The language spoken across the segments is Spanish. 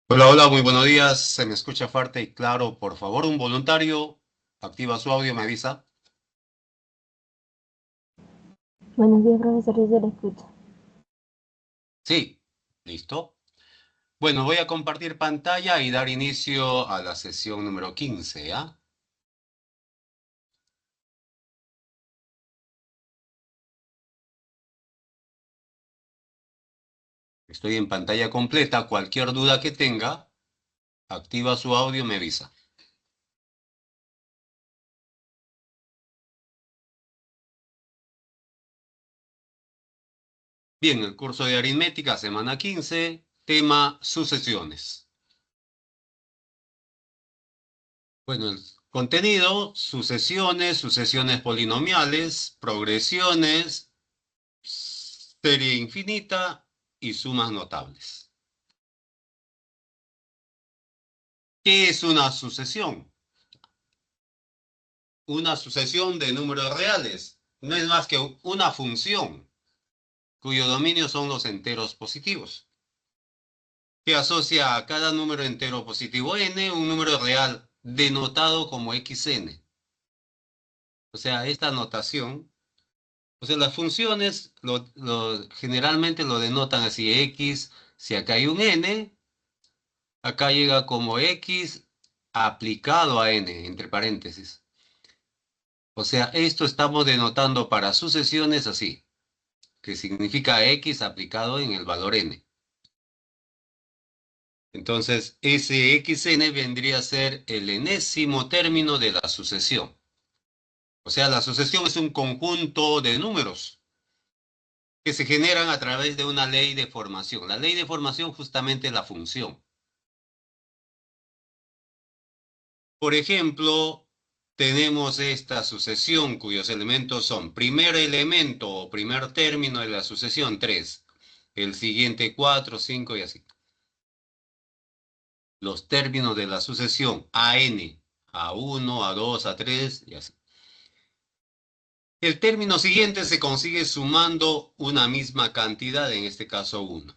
Hola, hola, muy buenos días. Se me escucha fuerte y claro. Por favor, un voluntario, activa su audio, me avisa. Buenos días, profesor, desde la escucha. Sí, listo. Bueno, voy a compartir pantalla y dar inicio a la sesión número 15, ¿ya? Estoy en pantalla completa. Cualquier duda que tenga, activa su audio, me avisa. Bien, el curso de aritmética, semana 15, tema sucesiones. Bueno, el contenido, sucesiones, sucesiones polinomiales, progresiones, serie infinita y sumas notables. ¿Qué es una sucesión? Una sucesión de números reales no es más que una función cuyo dominio son los enteros positivos, que asocia a cada número entero positivo n un número real denotado como xn. O sea, esta notación, o sea, las funciones generalmente lo denotan así: x, si acá hay un n, acá llega como x aplicado a n, entre paréntesis. O sea, esto estamos denotando para sucesiones así, que significa x aplicado en el valor n. Entonces, ese xn vendría a ser el enésimo término de la sucesión. O sea, la sucesión es un conjunto de números que se generan a través de una ley de formación. La ley de formación justamente es la función. Por ejemplo, tenemos esta sucesión cuyos elementos son primer elemento o primer término de la sucesión 3, el siguiente 4, 5 y así. Los términos de la sucesión AN, A1, A2, A3 y así. El término siguiente se consigue sumando una misma cantidad, en este caso 1.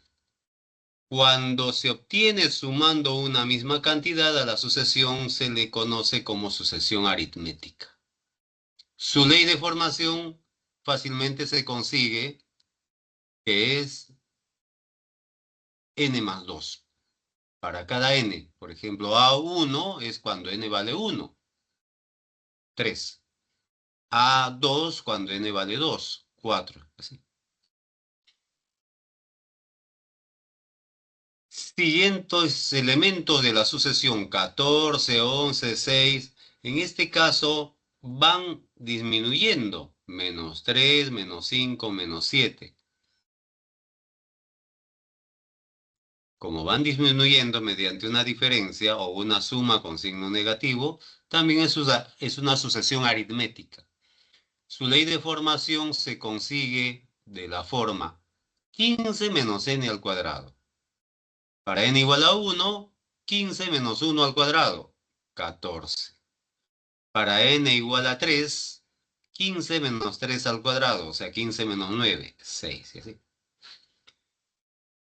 Cuando se obtiene sumando una misma cantidad a la sucesión se le conoce como sucesión aritmética. Su ley de formación fácilmente se consigue, que es n más 2. Para cada n, por ejemplo, A1 es cuando n vale 1, 3. A2 cuando n vale 2, 4. Así. Siguientes elementos de la sucesión 14, 11, 6. En este caso van disminuyendo. Menos 3, menos 5, menos 7. Como van disminuyendo mediante una diferencia o una suma con signo negativo, también es una sucesión aritmética. Su ley de formación se consigue de la forma 15 menos n al cuadrado. Para n igual a 1, 15 menos 1 al cuadrado, 14. Para n igual a 3, 15 menos 3 al cuadrado, o sea, 15 menos 9, 6. Y así.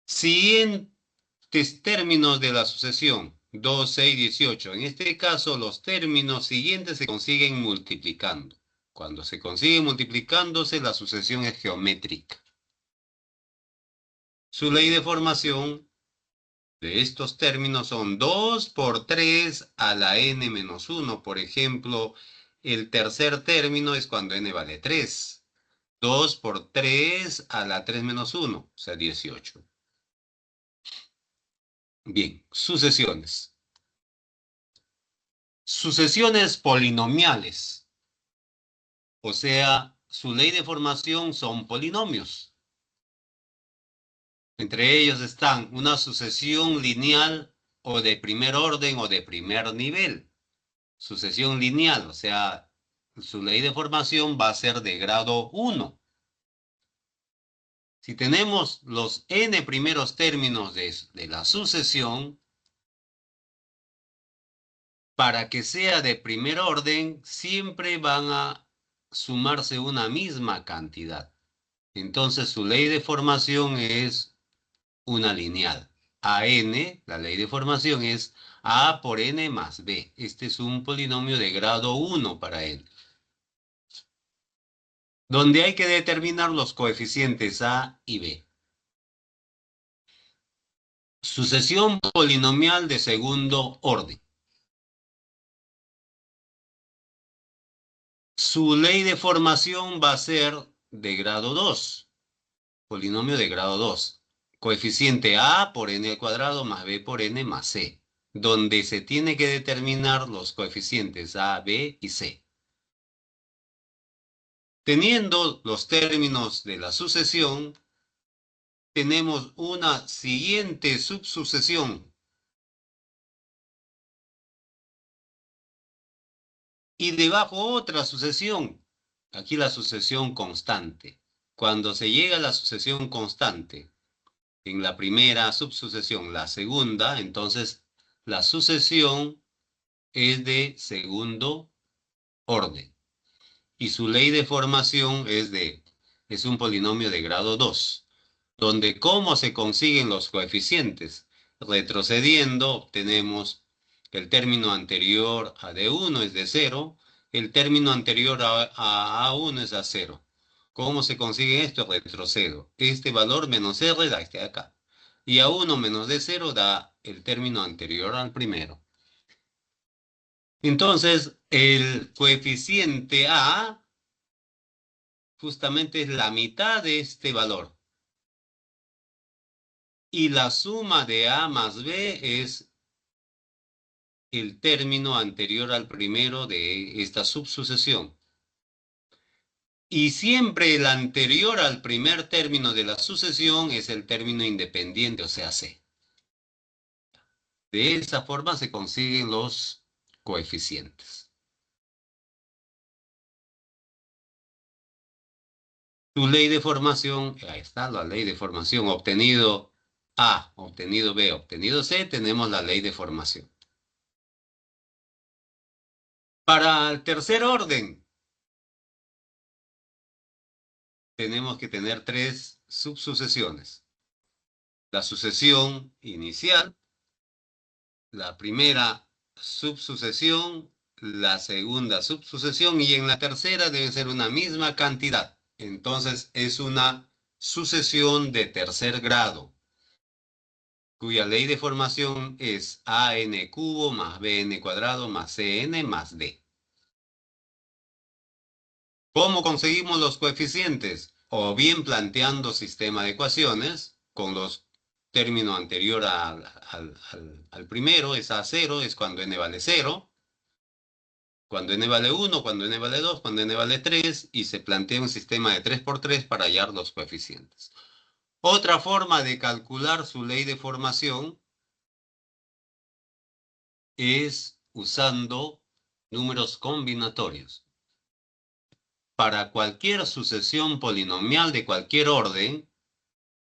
Siguientes términos de la sucesión, 2, 6, 18. En este caso, los términos siguientes se consiguen multiplicando. Cuando se consigue multiplicándose, la sucesión es geométrica. Su ley de formación de estos términos son 2 por 3 a la n menos 1. Por ejemplo, el tercer término es cuando n vale 3. 2 por 3 a la 3 menos 1, o sea, 18. Bien, sucesiones. Sucesiones polinomiales. O sea, su ley de formación son polinomios. Entre ellos están una sucesión lineal o de primer orden o de primer nivel. Sucesión lineal, o sea, su ley de formación va a ser de grado 1. Si tenemos los n primeros términos de la sucesión, para que sea de primer orden, siempre van a sumarse una misma cantidad. Entonces su ley de formación es una lineal. a n, la ley de formación es a por n más b. Este es un polinomio de grado 1 para él, donde hay que determinar los coeficientes a y b. Sucesión polinomial de segundo orden. Su ley de formación va a ser de grado 2, polinomio de grado 2. Coeficiente a por n al cuadrado más b por n más c, donde se tiene que determinar los coeficientes a, b y c. Teniendo los términos de la sucesión, tenemos una siguiente subsucesión. Y debajo otra sucesión. Aquí la sucesión constante. Cuando se llega a la sucesión constante, en la primera subsucesión, la segunda, entonces la sucesión es de segundo orden. Y su ley de formación es un polinomio de grado 2, donde cómo se consiguen los coeficientes. Retrocediendo, obtenemos el término anterior a D1 es de 0, el término anterior a A1 es a 0. ¿Cómo se consigue esto? Retrocedo. Este valor menos R da este de acá. Y A1 menos D0 da el término anterior al primero. Entonces, el coeficiente A justamente es la mitad de este valor. Y la suma de A más B es el término anterior al primero de esta subsucesión. Y siempre el anterior al primer término de la sucesión es el término independiente, o sea, C. De esa forma se consiguen los coeficientes. Tu ley de formación, ahí está la ley de formación, obtenido A, obtenido B, obtenido C, tenemos la ley de formación. Para el tercer orden, tenemos que tener tres subsucesiones. La sucesión inicial, la primera subsucesión, la segunda subsucesión y en la tercera debe ser una misma cantidad. Entonces es una sucesión de tercer grado, cuya ley de formación es an cubo más bn cuadrado más cn más d. ¿Cómo conseguimos los coeficientes? O bien planteando sistema de ecuaciones con los términos anterior al primero, es A0, es cuando n vale 0, cuando n vale 1, cuando n vale 2, cuando n vale 3, y se plantea un sistema de 3 por 3 para hallar los coeficientes. Otra forma de calcular su ley de formación es usando números combinatorios. Para cualquier sucesión polinomial de cualquier orden,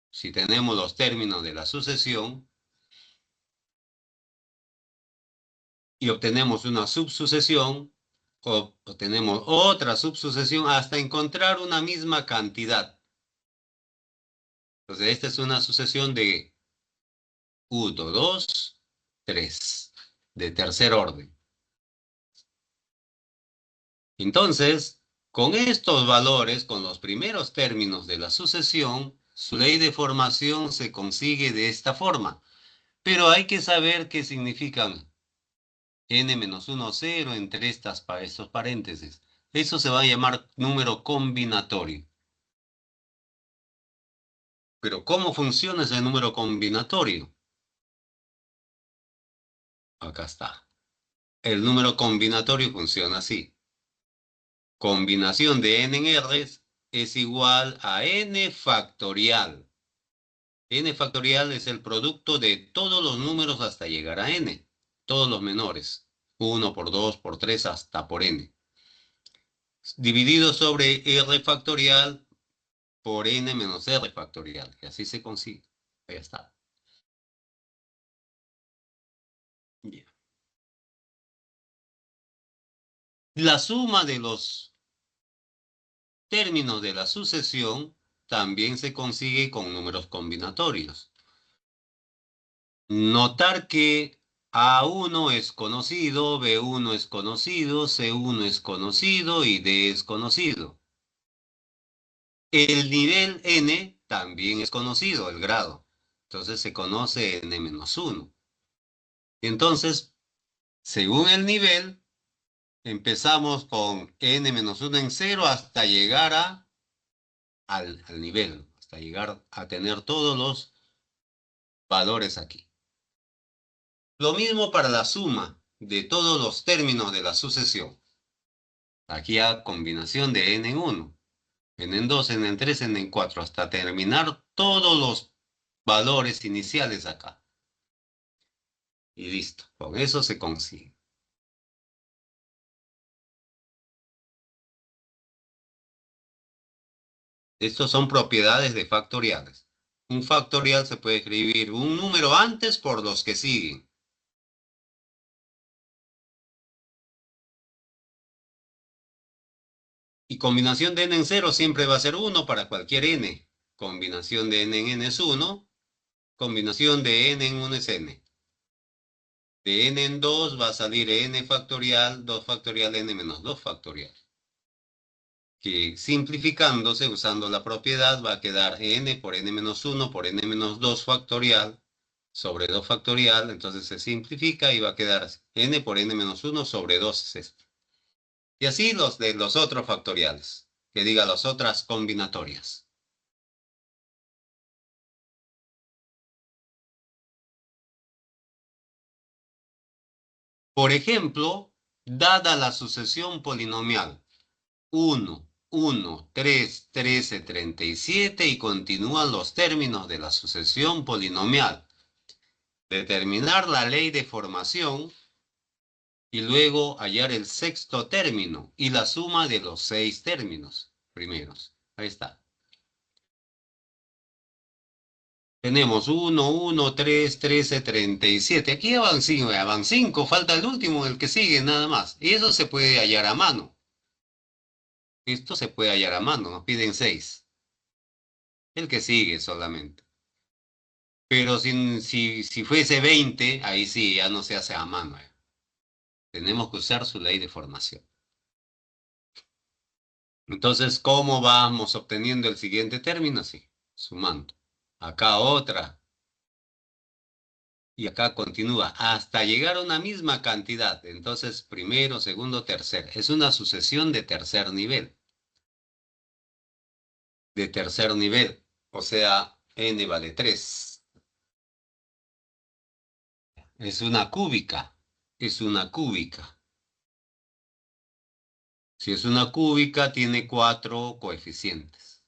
si tenemos los términos de la sucesión y obtenemos una subsucesión, obtenemos otra subsucesión hasta encontrar una misma cantidad. Entonces, esta es una sucesión de 1, 2, 3, de tercer orden. Entonces, con estos valores, con los primeros términos de la sucesión, su ley de formación se consigue de esta forma. Pero hay que saber qué significan n-1, 0 entre estos paréntesis. Eso se va a llamar número combinatorio. Pero ¿cómo funciona ese número combinatorio? Acá está. El número combinatorio funciona así. Combinación de n en r es igual a n factorial. N factorial es el producto de todos los números hasta llegar a n. Todos los menores. 1 por 2 por 3 hasta por n. Dividido sobre r factorial por n menos r factorial. Y así se consigue. Ahí está. Yeah. La suma de los términos de la sucesión también se consigue con números combinatorios. Notar que A1 es conocido, B1 es conocido, C1 es conocido y D es conocido. El nivel N también es conocido, el grado. Entonces se conoce N-1. Entonces, según el nivel, empezamos con N-1 en cero hasta llegar al nivel, hasta llegar a tener todos los valores aquí. Lo mismo para la suma de todos los términos de la sucesión. Aquí a combinación de n en 1, n en 2, n en 3, n en 4, hasta terminar todos los valores iniciales acá. Y listo, con eso se consigue. Estos son propiedades de factoriales. Un factorial se puede escribir un número antes por los que siguen. Y combinación de n en 0 siempre va a ser 1 para cualquier n. Combinación de n en n es 1. Combinación de n en 1 es n. De n en 2 va a salir n factorial, 2 factorial, n menos 2 factorial. Que simplificándose, usando la propiedad, va a quedar n por n menos 1 por n menos 2 factorial sobre 2 factorial. Entonces se simplifica y va a quedar n por n menos 1 sobre 2 es esto. Y así los de los otros factoriales, que diga las otras combinatorias. Por ejemplo, dada la sucesión polinomial 1, 1, 3, 13, 37 y continúan los términos de la sucesión polinomial. Determinar la ley de formación y luego hallar el sexto término y la suma de los 6 términos primeros. Ahí está. Tenemos 1, 1, 3, 13, 37. Aquí van 5, falta el último, el que sigue nada más. Y eso se puede hallar a mano. Esto se puede hallar a mano, nos piden 6. El que sigue solamente. Pero si fuese 20, ahí sí, ya no se hace a mano. Tenemos que usar su ley de formación. Entonces, ¿cómo vamos obteniendo el siguiente término? Sí, sumando. Acá otra. Y acá continúa hasta llegar a una misma cantidad. Entonces, primero, segundo, tercer. Es una sucesión de tercer nivel. De tercer nivel. O sea, n vale 3. Es una cúbica. Es una cúbica. Si es una cúbica, tiene 4 coeficientes.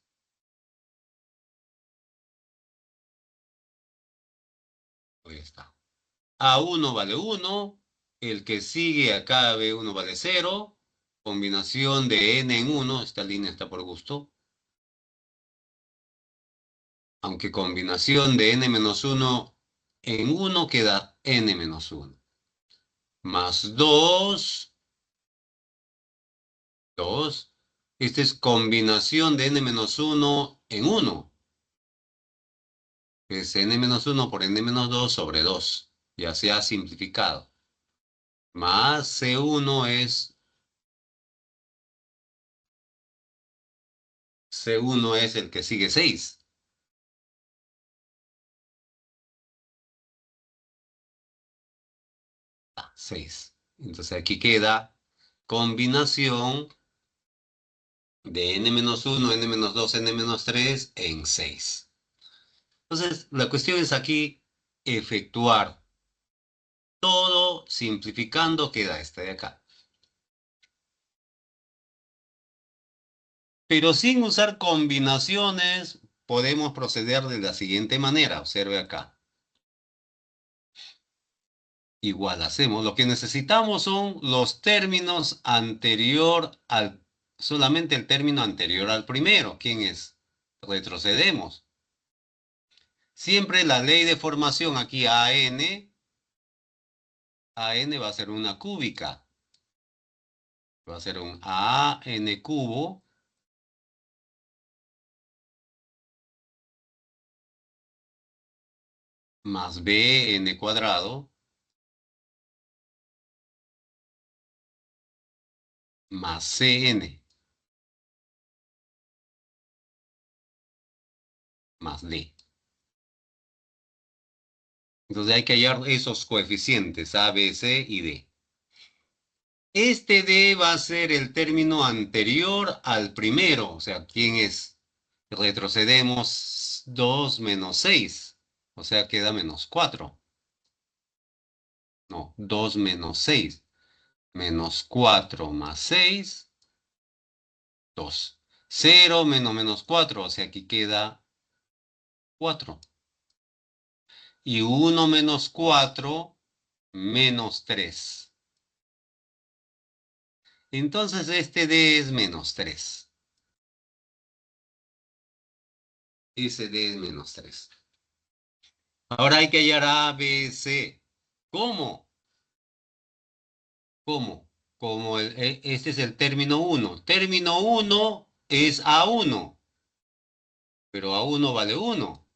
Ahí está. A1 vale 1. El que sigue acá, B1 vale 0. Combinación de n en 1. Esta línea está por gusto. Aunque combinación de n menos 1 en 1 queda n menos 1. Más 2. 2. Esta es combinación de n menos 1 en 1. Es n menos 1 por n menos 2 sobre 2. Ya se ha simplificado. Más C1 es... C1 es el que sigue 6. 6. Entonces aquí queda combinación de n-1, n-2, n-3 en 6. Entonces, la cuestión es aquí efectuar todo simplificando, queda este de acá. Pero sin usar combinaciones, podemos proceder de la siguiente manera. Observe acá. Igual hacemos. Lo que necesitamos son los términos solamente el término anterior al primero. ¿Quién es? Retrocedemos. Siempre la ley de formación aquí AN va a ser una cúbica. Va a ser un AN cubo más bn cuadrado más cn más d. Entonces hay que hallar esos coeficientes A, B, C y D. Este D va a ser el término anterior al primero. O sea, ¿quién es? Retrocedemos 2 menos 6. O sea, queda menos 4. No, 2 menos 6. Menos 4 más 6, 2. 0 menos menos 4. O sea, aquí queda 4. Y 1 menos 4 menos 3. Entonces este D es menos 3. Ese D es menos 3. Ahora hay que hallar A, B, C. ¿Cómo? ¿Cómo? Como este es el término 1. Término 1 es A1, pero A1 vale 1.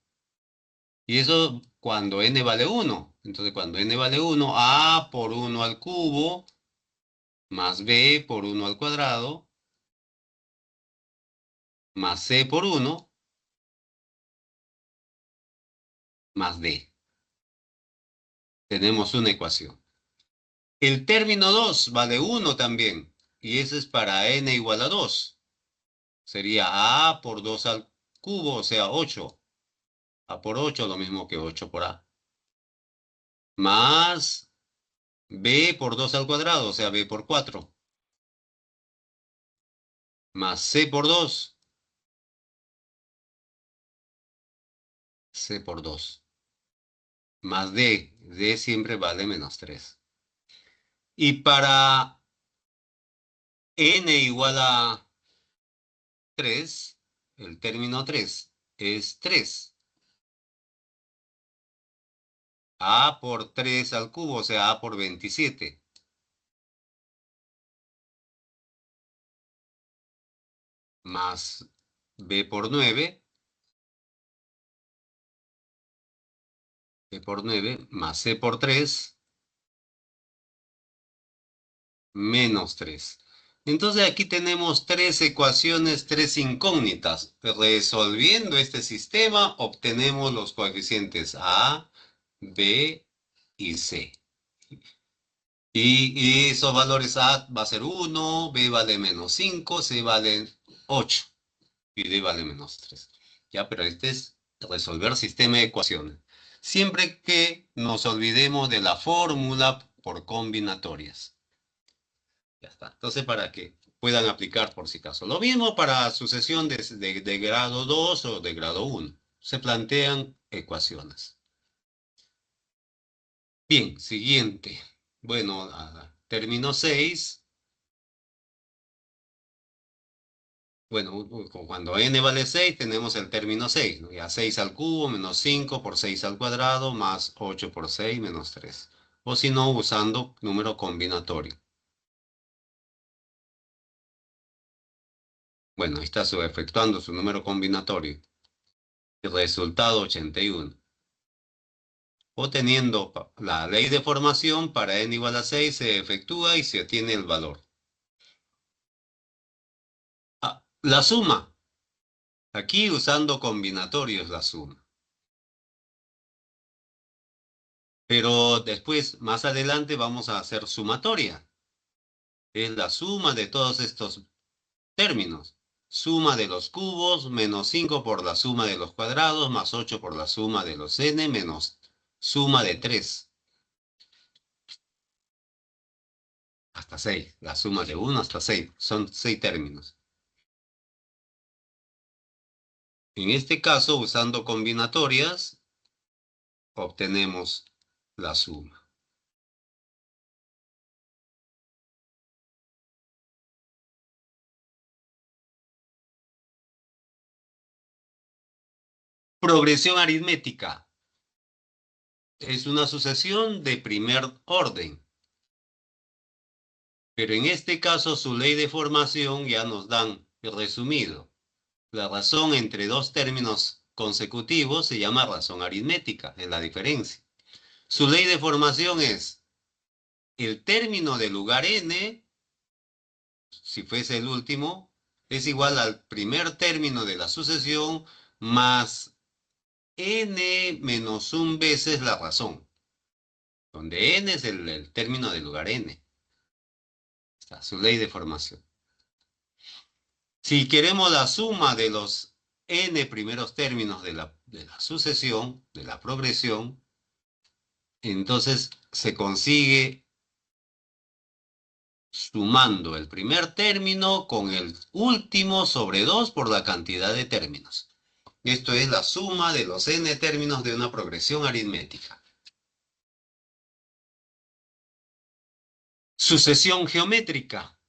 Y eso cuando n vale 1. Entonces cuando n vale 1, A por 1 al cubo más B por 1 al cuadrado más C por 1 más D. Tenemos una ecuación. El término 2 vale 1 también. Y eso es para n igual a 2. Sería A por 2 al cubo, o sea, 8. A por 8, lo mismo que 8 por A. Más B por 2 al cuadrado, o sea, B por 4. Más C por 2. C por 2. Más D. D siempre vale menos 3. Y para n igual a 3, el término 3 es 3. A por 3 al cubo, o sea, A por 27. Más B por 9. B por 9 más C por 3 menos 3. Entonces aquí tenemos tres ecuaciones, tres incógnitas. Resolviendo este sistema obtenemos los coeficientes A, B y C. Y esos valores A va a ser 1, B vale menos 5, C vale 8 y D vale menos 3. Ya, pero este es resolver sistema de ecuaciones. Siempre que nos olvidemos de la fórmula por combinatorias. Ya está. Entonces, para que puedan aplicar por si acaso. Lo mismo para sucesión de grado 2 o de grado 1. Se plantean ecuaciones. Bien, siguiente. Bueno, término 6. Bueno, cuando n vale 6, tenemos el término 6, ¿no? Ya 6 al cubo menos 5 por 6 al cuadrado más 8 por 6 menos 3. O si no, usando número combinatorio. Bueno, ahí está efectuando su número combinatorio. El resultado 81. O teniendo la ley de formación, para n igual a 6 se efectúa y se obtiene el valor. La suma. Aquí usando combinatorios la suma. Pero después, más adelante, vamos a hacer sumatoria. Es la suma de todos estos términos. Suma de los cubos menos 5 por la suma de los cuadrados más 8 por la suma de los n menos suma de 3. Hasta 6. La suma de 1 hasta 6. Son 6 términos. En este caso, usando combinatorias, obtenemos la suma. Progresión aritmética. Es una sucesión de primer orden. Pero en este caso su ley de formación ya nos dan resumido. La razón entre dos términos consecutivos se llama razón aritmética, es la diferencia. Su ley de formación es el término del lugar n, si fuese el último, es igual al primer término de la sucesión más n menos 1 veces la razón, donde n es el término del lugar n. Está su ley de formación. Si queremos la suma de los n primeros términos de la sucesión, de la progresión, entonces se consigue sumando el primer término con el último sobre 2 por la cantidad de términos. Esto es la suma de los n términos de una progresión aritmética. Sucesión geométrica,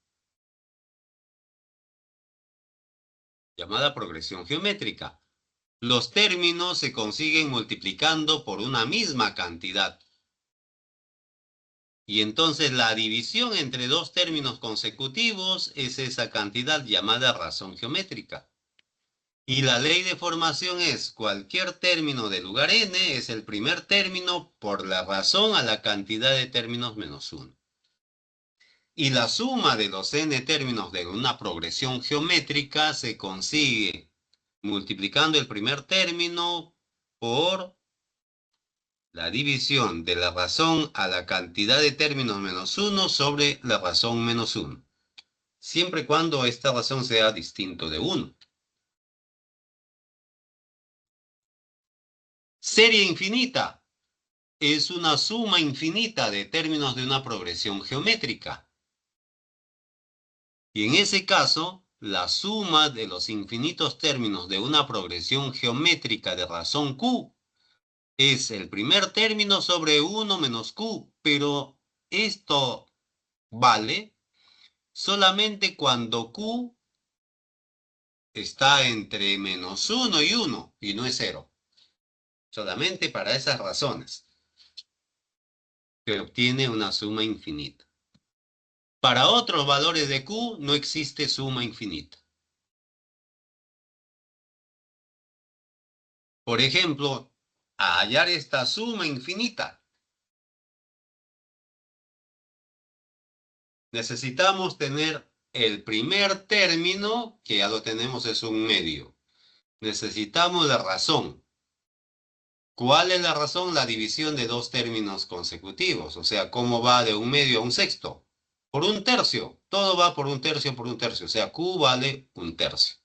llamada progresión geométrica. Los términos se consiguen multiplicando por una misma cantidad. Y entonces la división entre dos términos consecutivos es esa cantidad llamada razón geométrica. Y la ley de formación es cualquier término de lugar n es el primer término por la razón a la cantidad de términos menos 1. Y la suma de los n términos de una progresión geométrica se consigue multiplicando el primer término por la división de la razón a la cantidad de términos menos 1 sobre la razón menos 1. Siempre y cuando esta razón sea distinto de 1. Serie infinita es una suma infinita de términos de una progresión geométrica. Y en ese caso, la suma de los infinitos términos de una progresión geométrica de razón q es el primer término sobre 1 menos q, pero esto vale solamente cuando q está entre menos 1 y 1 y no es 0. Solamente para esas razones se obtiene una suma infinita. Para otros valores de q no existe suma infinita. Por ejemplo, a hallar esta suma infinita, necesitamos tener el primer término, que ya lo tenemos, es un medio. Necesitamos la razón. ¿Cuál es la razón? La división de dos términos consecutivos. O sea, ¿cómo va de un medio a un sexto? Por un tercio. Todo va por un tercio, por un tercio. O sea, q vale un tercio.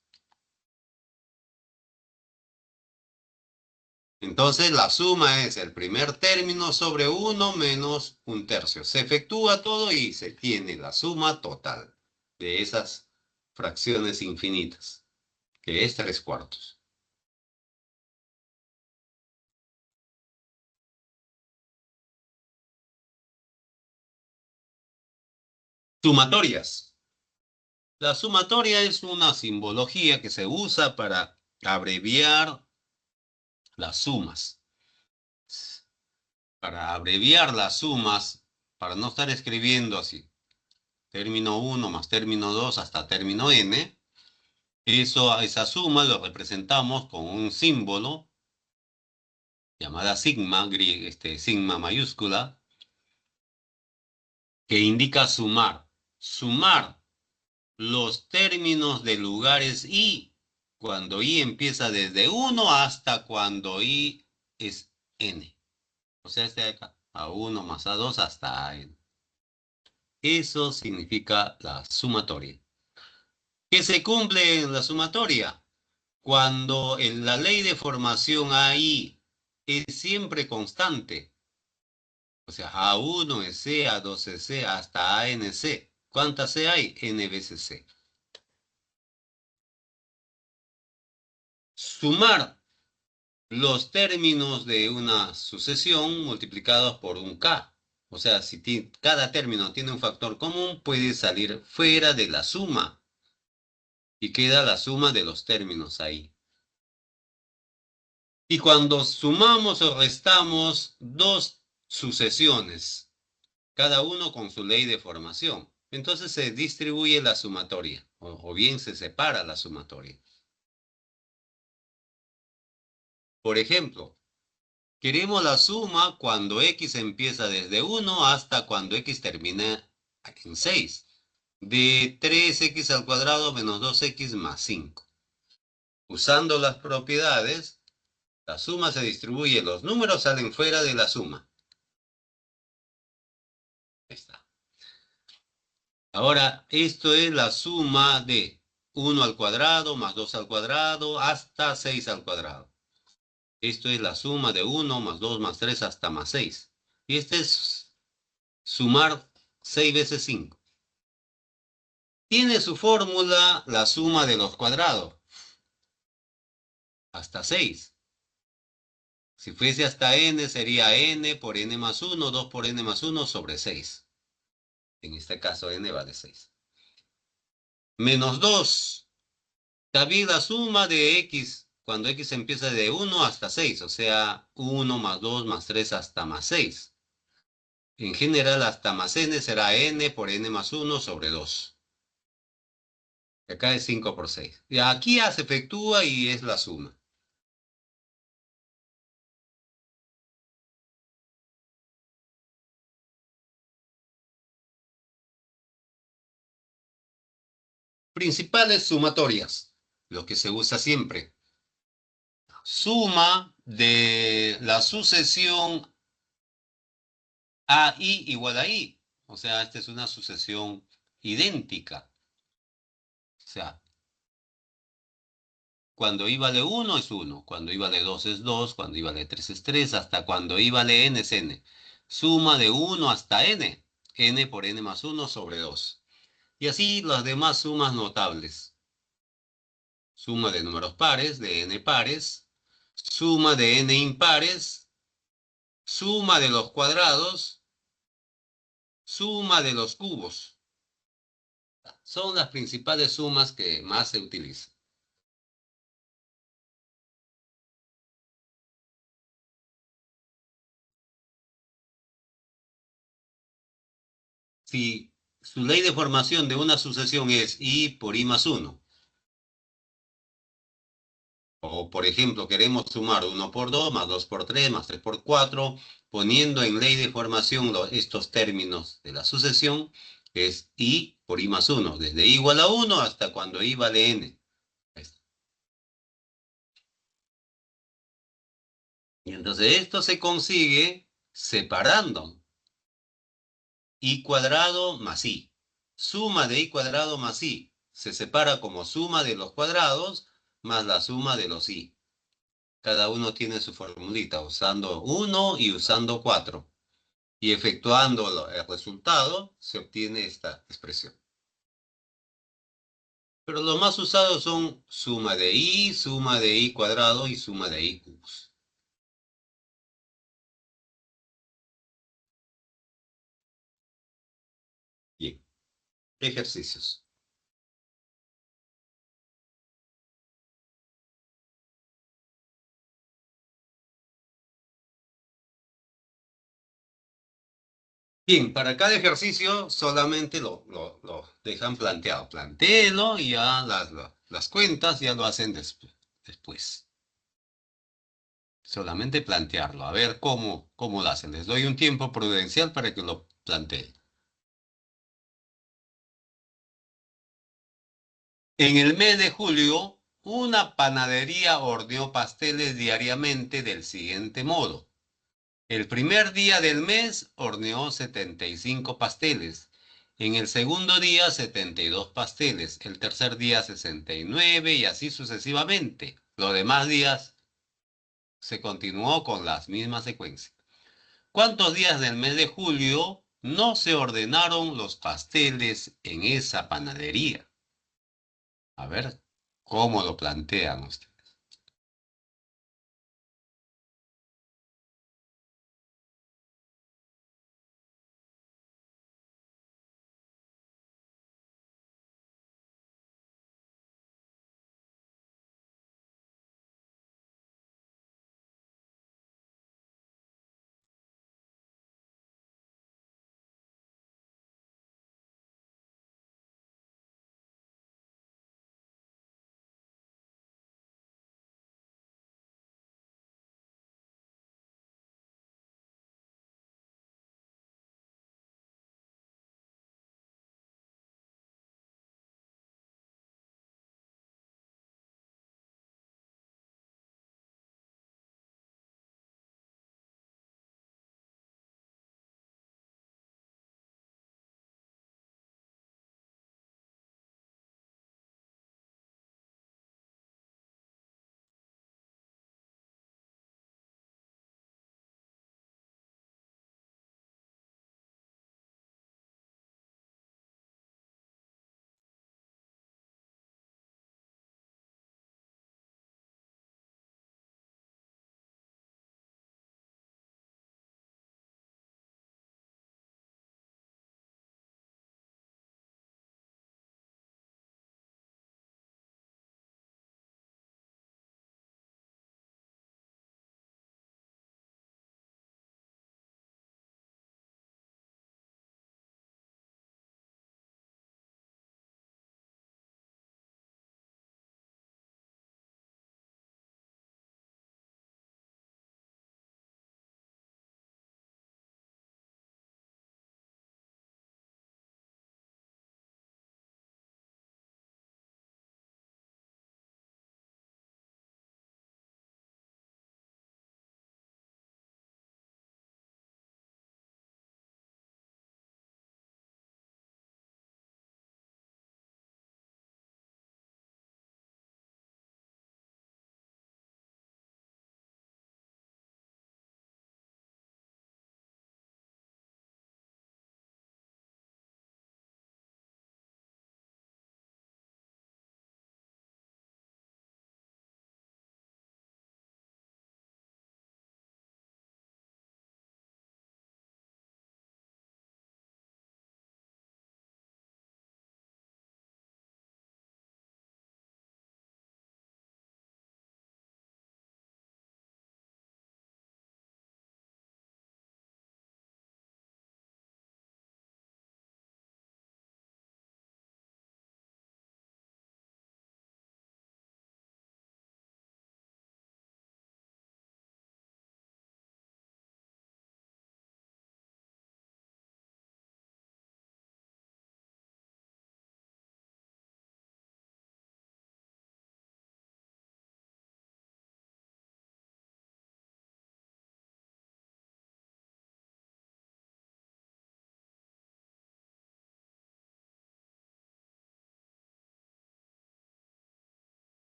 Entonces, la suma es el primer término sobre 1 menos un tercio. Se efectúa todo y se tiene la suma total de esas fracciones infinitas, que es 3/4. Sumatorias. La sumatoria es una simbología que se usa para abreviar las sumas. Para abreviar las sumas, para no estar escribiendo así, término 1 más término 2 hasta término n, esa suma lo representamos con un símbolo llamada sigma, sigma mayúscula, que indica sumar. Sumar los términos de lugares i, cuando i empieza desde 1 hasta cuando i es n. O sea, este de acá, a1 más a2 hasta an. Eso significa la sumatoria. ¿Qué se cumple en la sumatoria? Cuando en la ley de formación AI es siempre constante. O sea, A1 es C, A2 es C, hasta ANC. ¿Cuántas C hay? N veces C. Sumar los términos de una sucesión multiplicados por un K. O sea, si cada término tiene un factor común, puede salir fuera de la suma. Y queda la suma de los términos ahí. Y cuando sumamos o restamos dos sucesiones, cada uno con su ley de formación, entonces se distribuye la sumatoria, o bien se separa la sumatoria. Por ejemplo, queremos la suma cuando x empieza desde 1 hasta cuando x termina en 6. De 3x al cuadrado menos 2x más 5. Usando las propiedades, la suma se distribuye, los números salen fuera de la suma. Ahí está. Ahora, esto es la suma de 1 al cuadrado más 2 al cuadrado hasta 6 al cuadrado. Esto es la suma de 1 más 2 más 3 hasta más 6. Y este es sumar 6 veces 5. Tiene su fórmula la suma de los cuadrados, hasta 6. Si fuese hasta n, sería n por n más 1, 2 por n más 1 sobre 6. En este caso, n vale 6. Menos 2. También la suma de x, cuando x empieza de 1 hasta 6, o sea, 1 más 2 más 3 hasta más 6. En general, hasta más n será n por n más 1 sobre 2. Acá es 5 por 6. Y aquí ya se efectúa y es la suma. Principales sumatorias, lo que se usa siempre. Suma de la sucesión AI igual a I. O sea, esta es una sucesión idéntica. O sea, cuando I vale 1 es 1, cuando I vale 2 es 2, cuando I vale 3 es 3, hasta cuando I vale n es n. Suma de 1 hasta n, n por n más 1 sobre 2. Y así las demás sumas notables. Suma de números pares, de n pares, suma de n impares, suma de los cuadrados, suma de los cubos. Son las principales sumas que más se utilizan. Si su ley de formación de una sucesión es I por I más 1, o por ejemplo queremos sumar 1 por 2 más 2 por 3 más 3 por 4, poniendo en ley de formación estos términos de la sucesión, es I por I más 1, desde I igual a 1 hasta cuando I vale n. Y entonces esto se consigue separando I cuadrado más I. Suma de I cuadrado más I se separa como suma de los cuadrados más la suma de los I. Cada uno tiene su formulita, usando 1 y usando 4. Y efectuando el resultado, se obtiene esta expresión. Pero los más usados son suma de I cuadrado y suma de I cubos. Bien, ejercicios. Bien, para cada ejercicio solamente lo dejan planteado. Plantéelo y ya las cuentas ya lo hacen después. Solamente plantearlo, a ver cómo lo hacen. Les doy un tiempo prudencial para que lo planteen. En el mes de julio, una panadería horneó pasteles diariamente del siguiente modo. El primer día del mes horneó 75 pasteles. En el segundo día 72 pasteles. El tercer día 69 y así sucesivamente. Los demás días se continuó con las mismas secuencias. ¿Cuántos días del mes de julio no se ordenaron los pasteles en esa panadería? A ver, ¿cómo lo plantean ustedes?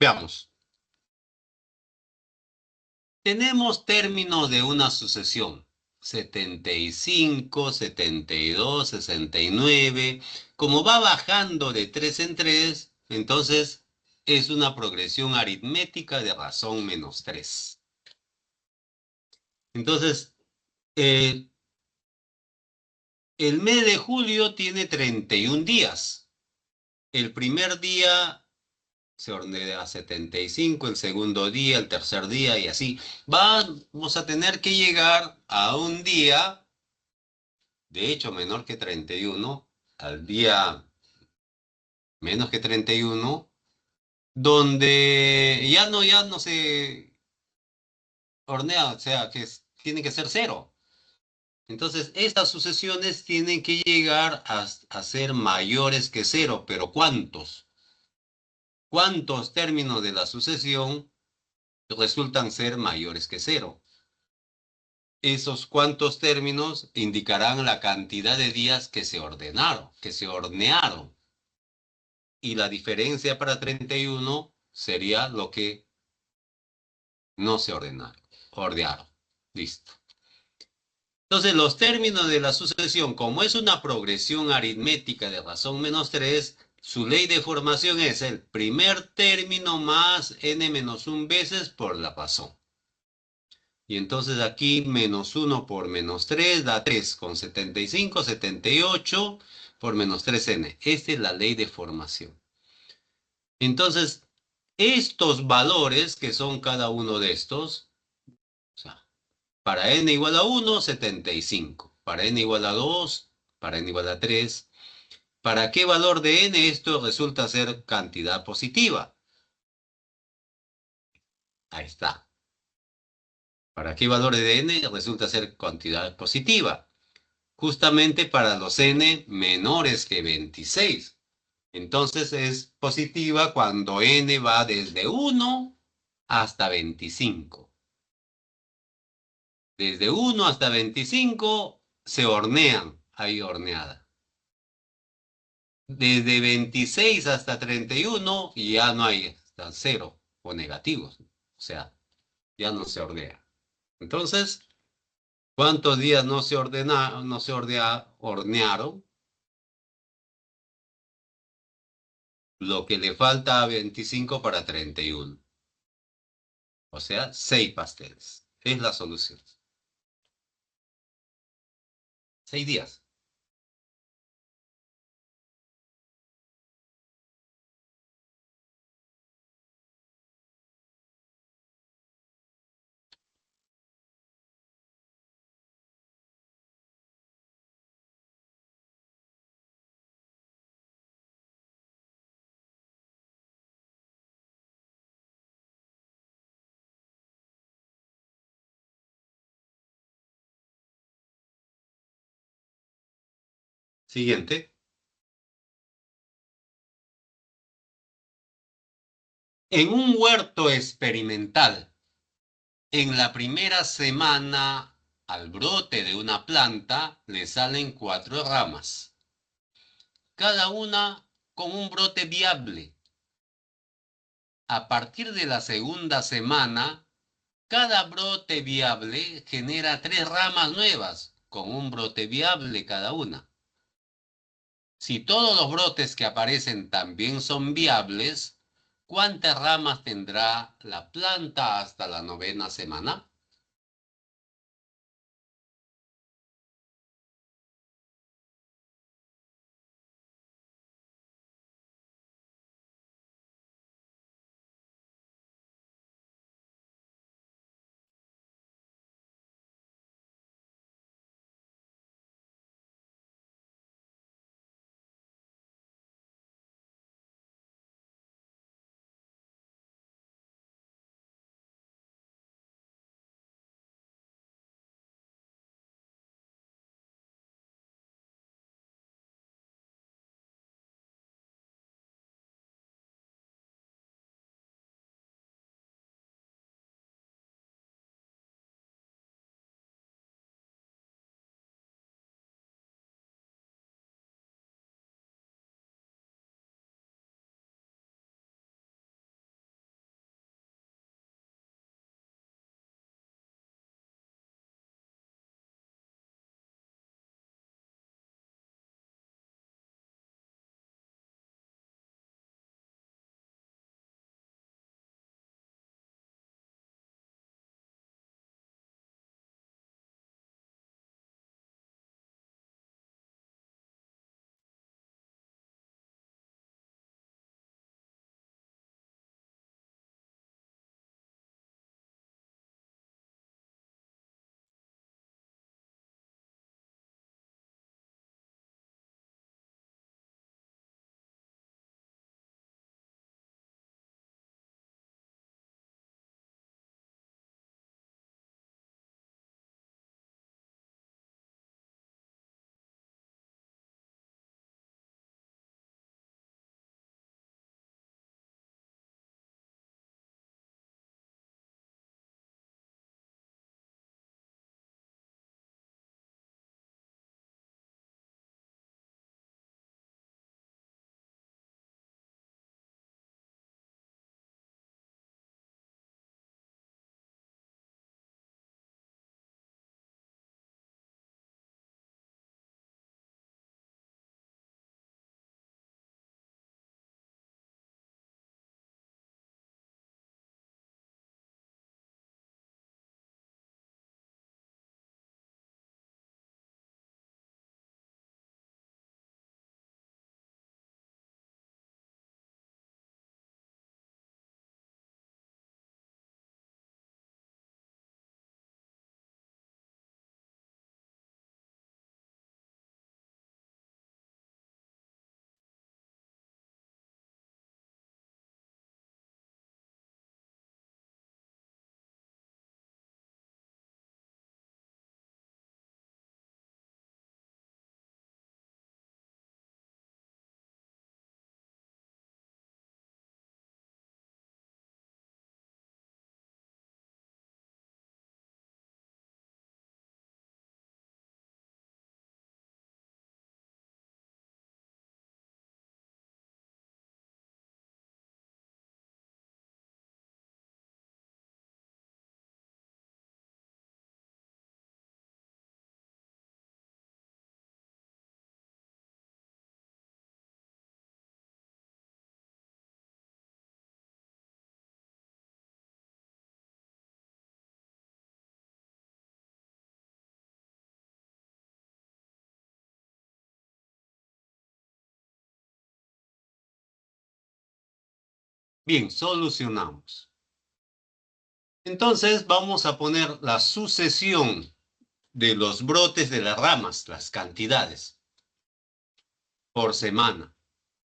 Veamos. Tenemos términos de una sucesión. 75, 72, 69. Como va bajando de 3 en 3, entonces es una progresión aritmética de razón menos 3. Entonces, eh, el mes de julio tiene 31 días. El primer día se hornea a 75, el segundo día, el tercer día y así. Vamos a tener que llegar a un día, de hecho menor que 31, al día menos que 31, donde ya no se hornea, o sea, tiene que ser cero. Entonces, estas sucesiones tienen que llegar a ser mayores que cero, pero ¿cuántos? ¿Cuántos términos de la sucesión resultan ser mayores que cero? Esos cuantos términos indicarán la cantidad de días que se ordenaron, que se hornearon. Y la diferencia para 31 sería lo que no se ordenaron. Listo. Entonces, los términos de la sucesión, como es una progresión aritmética de razón menos 3, su ley de formación es el primer término más n-1 veces por la razón. Y entonces aquí menos 1 por menos 3 da 3 con 75, 78 por menos 3n. Esta es la ley de formación. Entonces, estos valores, que son cada uno de estos, o sea, para n igual a 1, 75. Para n igual a 2, para n igual a 3. ¿Para qué valor de n esto resulta ser cantidad positiva? Ahí está. ¿Para qué valor de n resulta ser cantidad positiva? Justamente para los n menores que 26. Entonces es positiva cuando n va desde 1 hasta 25. Desde 1 hasta 25 se hornean, hay horneada. Desde 26 hasta 31 ya no hay, está cero o negativos. O sea, ya no se hornea. Entonces, ¿cuántos días no se hornearon? Lo que le falta a 25 para 31. O sea, 6 pasteles. Es la solución. 6 días. Siguiente. En un huerto experimental, en la primera semana, al brote de una planta le salen 4 ramas, cada una con un brote viable. A partir de la segunda semana, cada brote viable genera 3 ramas nuevas, con un brote viable cada una. Si todos los brotes que aparecen también son viables, ¿cuántas ramas tendrá la planta hasta la 9ª semana? Bien, solucionamos. Entonces vamos a poner la sucesión de los brotes de las ramas, las cantidades, por semana.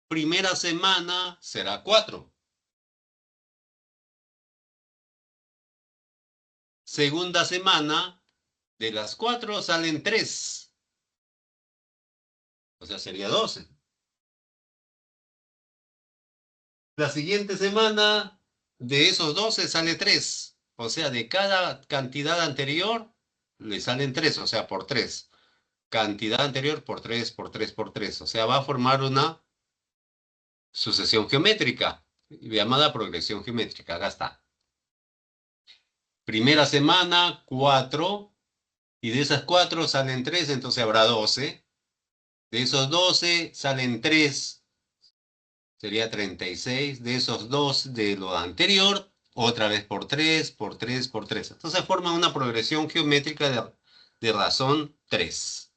Primera semana será 4. Segunda semana, de las 4 salen 3. O sea, sería 12. La siguiente semana, de esos 12 sale 3. O sea, de cada cantidad anterior, le salen 3, o sea, por 3. Cantidad anterior por 3, por 3, por 3. O sea, va a formar una sucesión geométrica, llamada progresión geométrica. Acá está. Primera semana, 4. Y de esas 4 salen 3, entonces habrá 12. De esos 12 salen 3, sería 36. De esos 2 de lo anterior, otra vez por 3, por 3, por 3. Entonces forma una progresión geométrica de razón 3.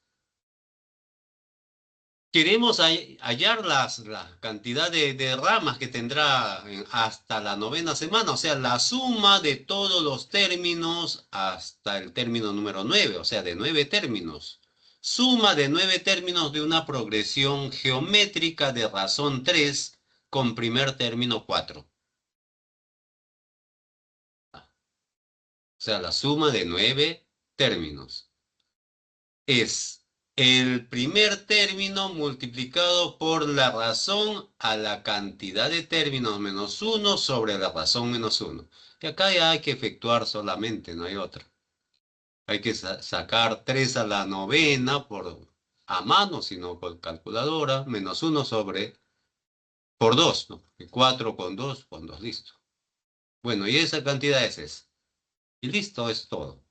Queremos hallar la cantidad de ramas que tendrá hasta la novena semana, o sea, la suma de todos los términos hasta el término número 9, o sea, de 9 términos. Suma de 9 términos de una progresión geométrica de razón 3 con primer término 4. O sea, la suma de 9 términos es el primer término multiplicado por la razón a la cantidad de términos menos 1 sobre la razón menos 1. Y acá ya hay que efectuar solamente, no hay otra. Hay que sacar 3 a la novena a mano, sino por calculadora, menos 1 por 2, ¿no? 4 con 2, listo. Bueno, y esa cantidad es esa. Y listo, es todo.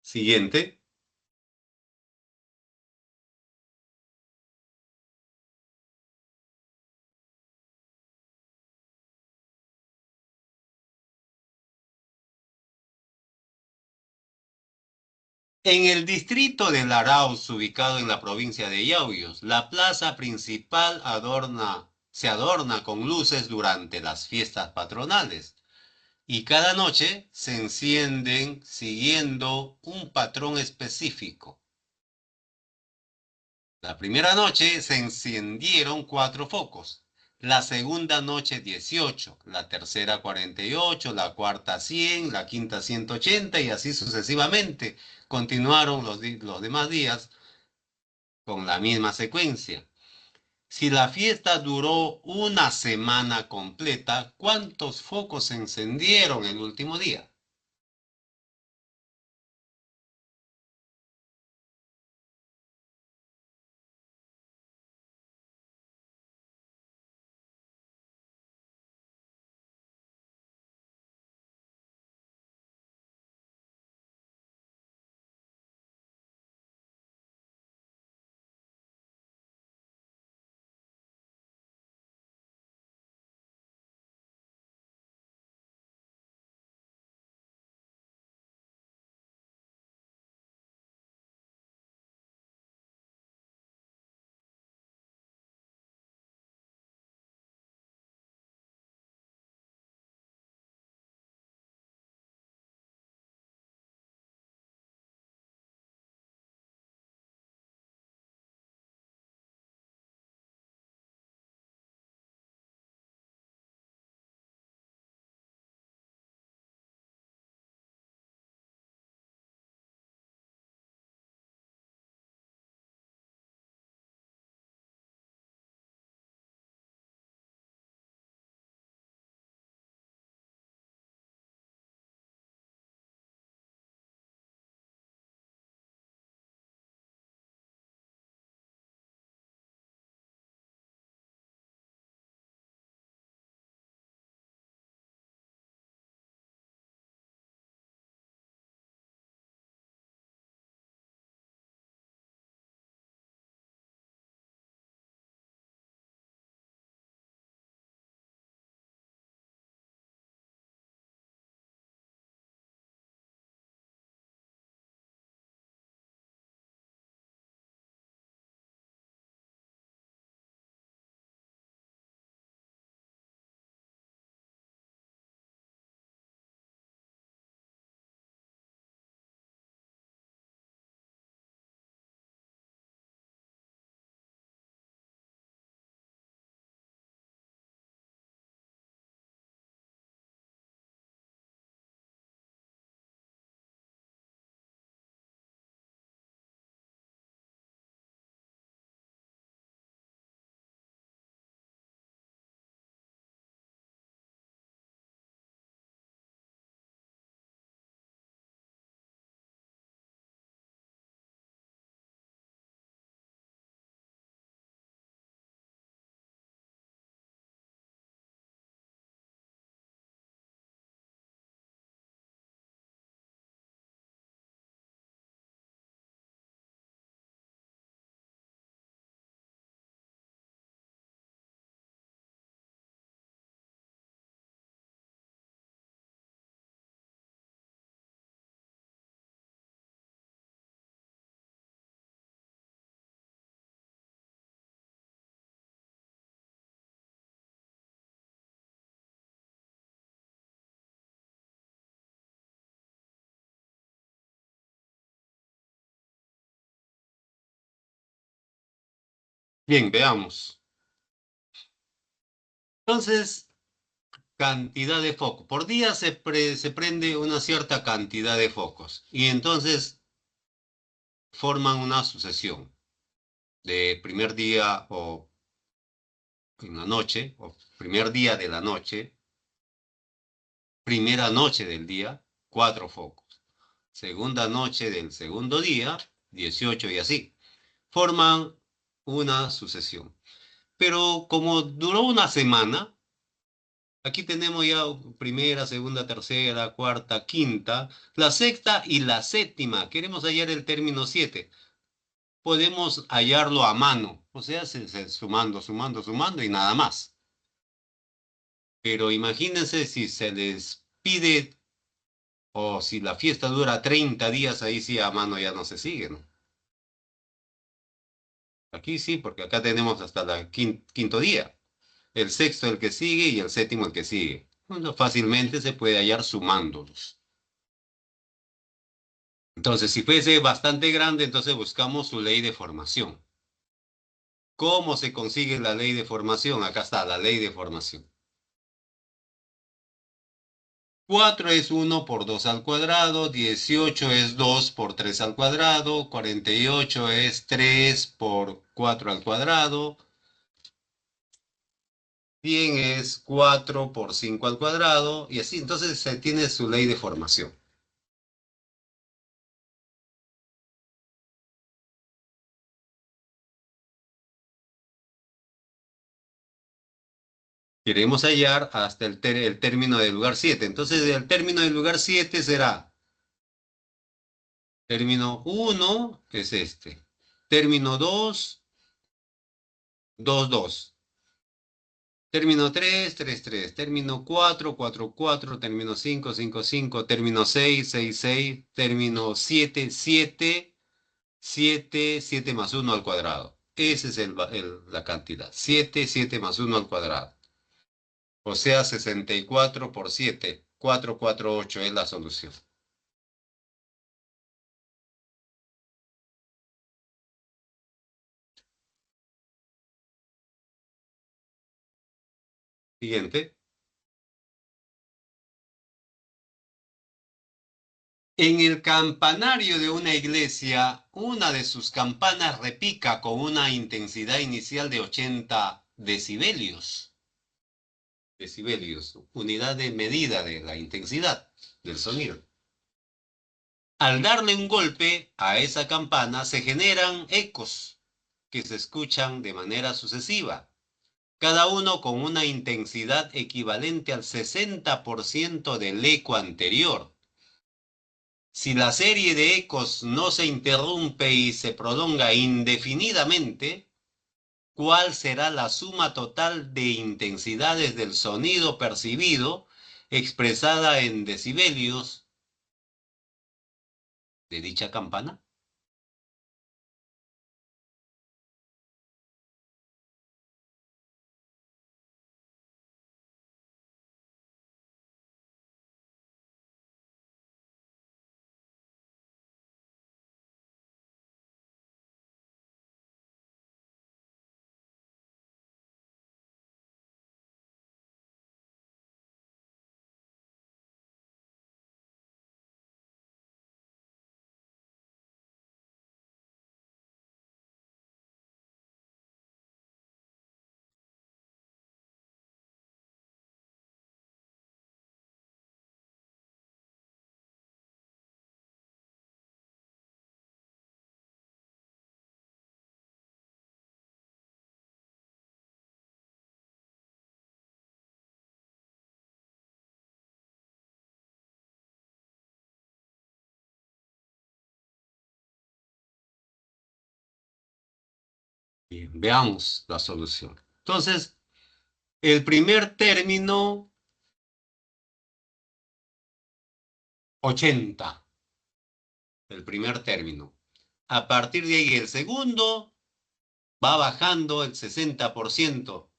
Siguiente. En el distrito de Larauz, ubicado en la provincia de Yauyos, la plaza principal se adorna con luces durante las fiestas patronales y cada noche se encienden siguiendo un patrón específico. La primera noche se encendieron 4 focos, la segunda noche 18, la tercera 48, la cuarta 100, la quinta 180 y así sucesivamente. Continuaron los demás días con la misma secuencia. Si la fiesta duró una semana completa, ¿cuántos focos se encendieron el último día? Bien, veamos. Entonces, cantidad de focos. Por día se prende una cierta cantidad de focos y entonces forman una sucesión de primer día o en la noche, o primer día de la noche, primera noche del día, 4 focos. Segunda noche del segundo día, 18 y así. Forman una sucesión. Pero como duró una semana, aquí tenemos ya primera, segunda, tercera, cuarta, quinta, la sexta y la séptima. Queremos hallar el término 7. Podemos hallarlo a mano, o sea, sumando, sumando, sumando y nada más. Pero imagínense si se les pide o si la fiesta dura 30 días, ahí sí a mano ya no se sigue, ¿no? Aquí sí, porque acá tenemos hasta el quinto día. El sexto el que sigue y el séptimo el que sigue. Bueno, fácilmente se puede hallar sumándolos. Entonces, si fuese bastante grande, entonces buscamos su ley de formación. ¿Cómo se consigue la ley de formación? Acá está la ley de formación. 4 es 1 por 2 al cuadrado, 18 es 2 por 3 al cuadrado, 48 es 3 por 4 al cuadrado, 100 es 4 por 5 al cuadrado, y así. Entonces se tiene su ley de formación. Queremos hallar hasta el término del lugar 7. Entonces el término del lugar 7 será término 1, que es este. Término 2, 2, 2. Término 3, 3, 3. Término 4, 4, 4. Término 5, 5, 5. Término 6, 6, 6. Término 7, 7, 7, 7 más 1 al cuadrado. Esa es la cantidad. 7, 7 más 1 al cuadrado. O sea, 64 por 7. 448 es la solución. Siguiente. En el campanario de una iglesia, una de sus campanas repica con una intensidad inicial de 80 decibelios. Decibelios, unidad de medida de la intensidad del sonido. Al darle un golpe a esa campana se generan ecos que se escuchan de manera sucesiva, cada uno con una intensidad equivalente al 60% del eco anterior. Si la serie de ecos no se interrumpe y se prolonga indefinidamente, ¿cuál será la suma total de intensidades del sonido percibido expresada en decibelios de dicha campana? Bien, veamos la solución. Entonces, el primer término, 80. El primer término. A partir de ahí, el segundo va bajando el 60%.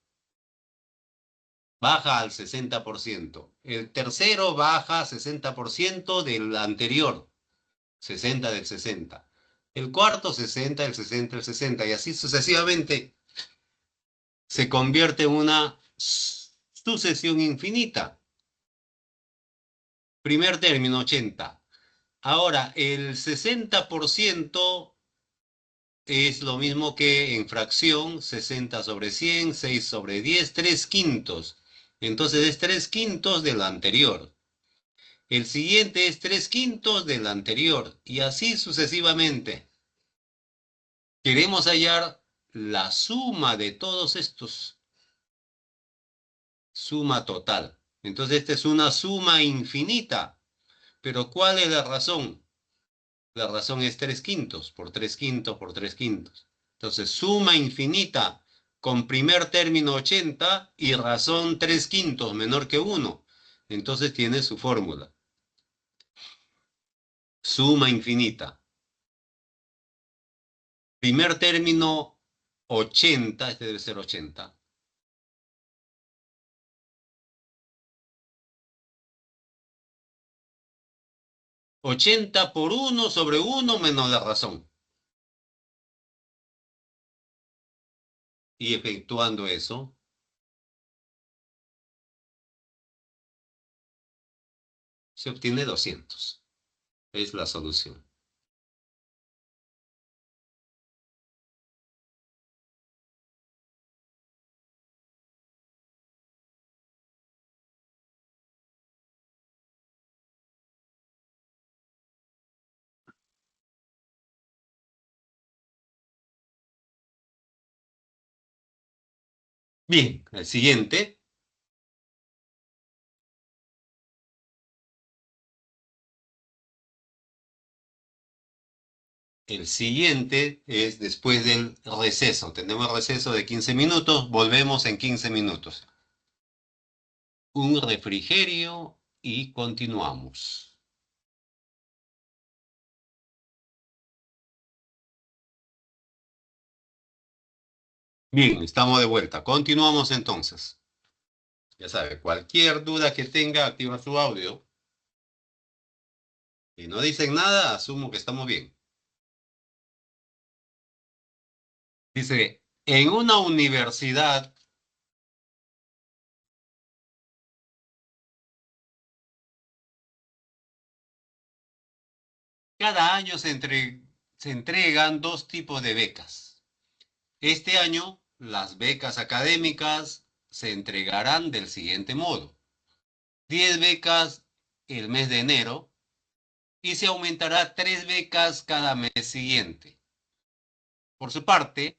Baja al 60%. El tercero baja 60% del anterior, 60 del 60. El cuarto 60, el 60, el 60 y así sucesivamente. se convierte en una sucesión infinita. Primer término, 80. Ahora, el 60% es lo mismo que en fracción, 60 sobre 100, 6 sobre 10, 3 quintos. Entonces es 3 quintos del anterior. El siguiente es 3 quintos del anterior. Y así sucesivamente. Queremos hallar la suma de todos estos. Suma total. Entonces esta es una suma infinita. Pero ¿cuál es la razón? La razón es 3 quintos, por 3 quintos, por 3 quintos. Entonces, suma infinita con primer término 80 y razón 3 quintos menor que 1. Entonces tiene su fórmula. Suma infinita. Primer término 80, este debe ser 80. 80 por 1 sobre 1 menos la razón. Y efectuando eso, se obtiene 200. Es la solución. Bien, el siguiente. El siguiente es después del receso. Tenemos receso de 15 minutos, volvemos en 15 minutos. Un refrigerio y continuamos. Bien, estamos de vuelta. Continuamos entonces. Ya sabe, cualquier duda que tenga, activa su audio. Si no dicen nada, asumo que estamos bien. Dice, en una universidad, cada año se entregan dos tipos de becas. Este año, las becas académicas se entregarán del siguiente modo. 10 becas el mes de enero y se aumentará 3 becas cada mes siguiente. Por su parte,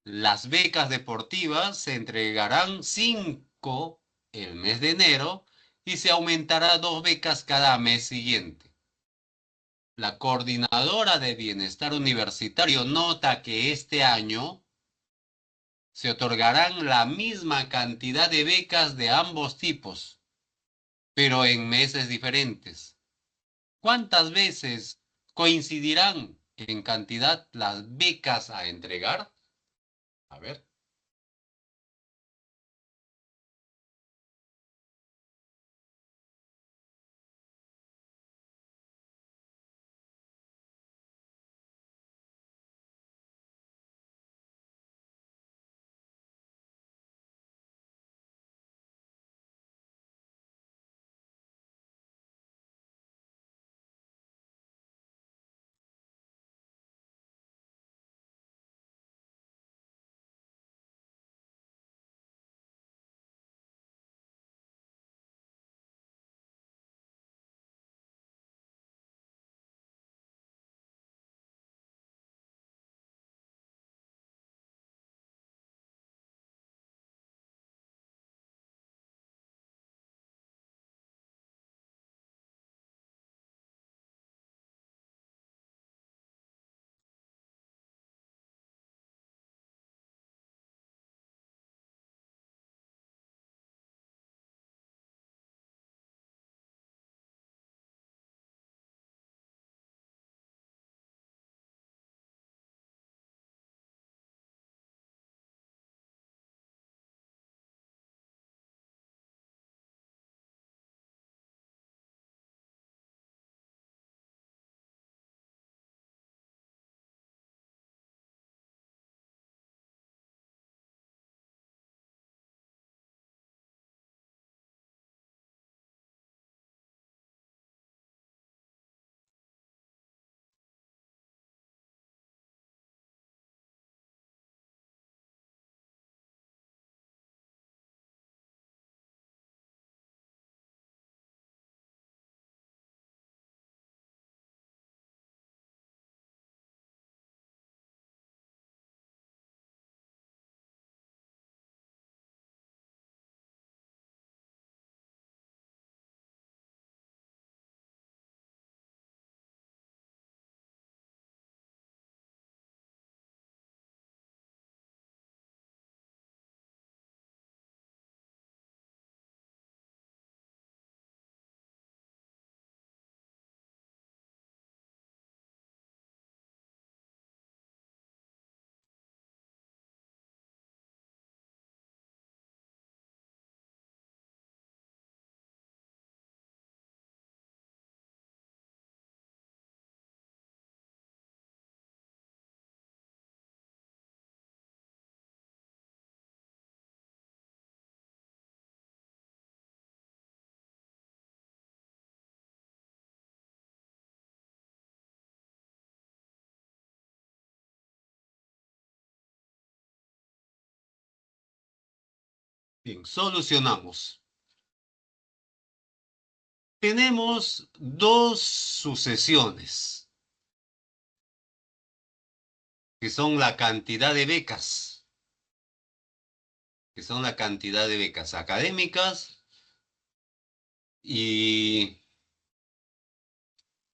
las becas deportivas se entregarán 5 el mes de enero y se aumentará 2 becas cada mes siguiente. La coordinadora de bienestar universitario nota que este año se otorgarán la misma cantidad de becas de ambos tipos, pero en meses diferentes. ¿Cuántas veces coincidirán en cantidad las becas a entregar? A ver. Bien, solucionamos. Tenemos dos sucesiones, que son la cantidad de becas, académicas y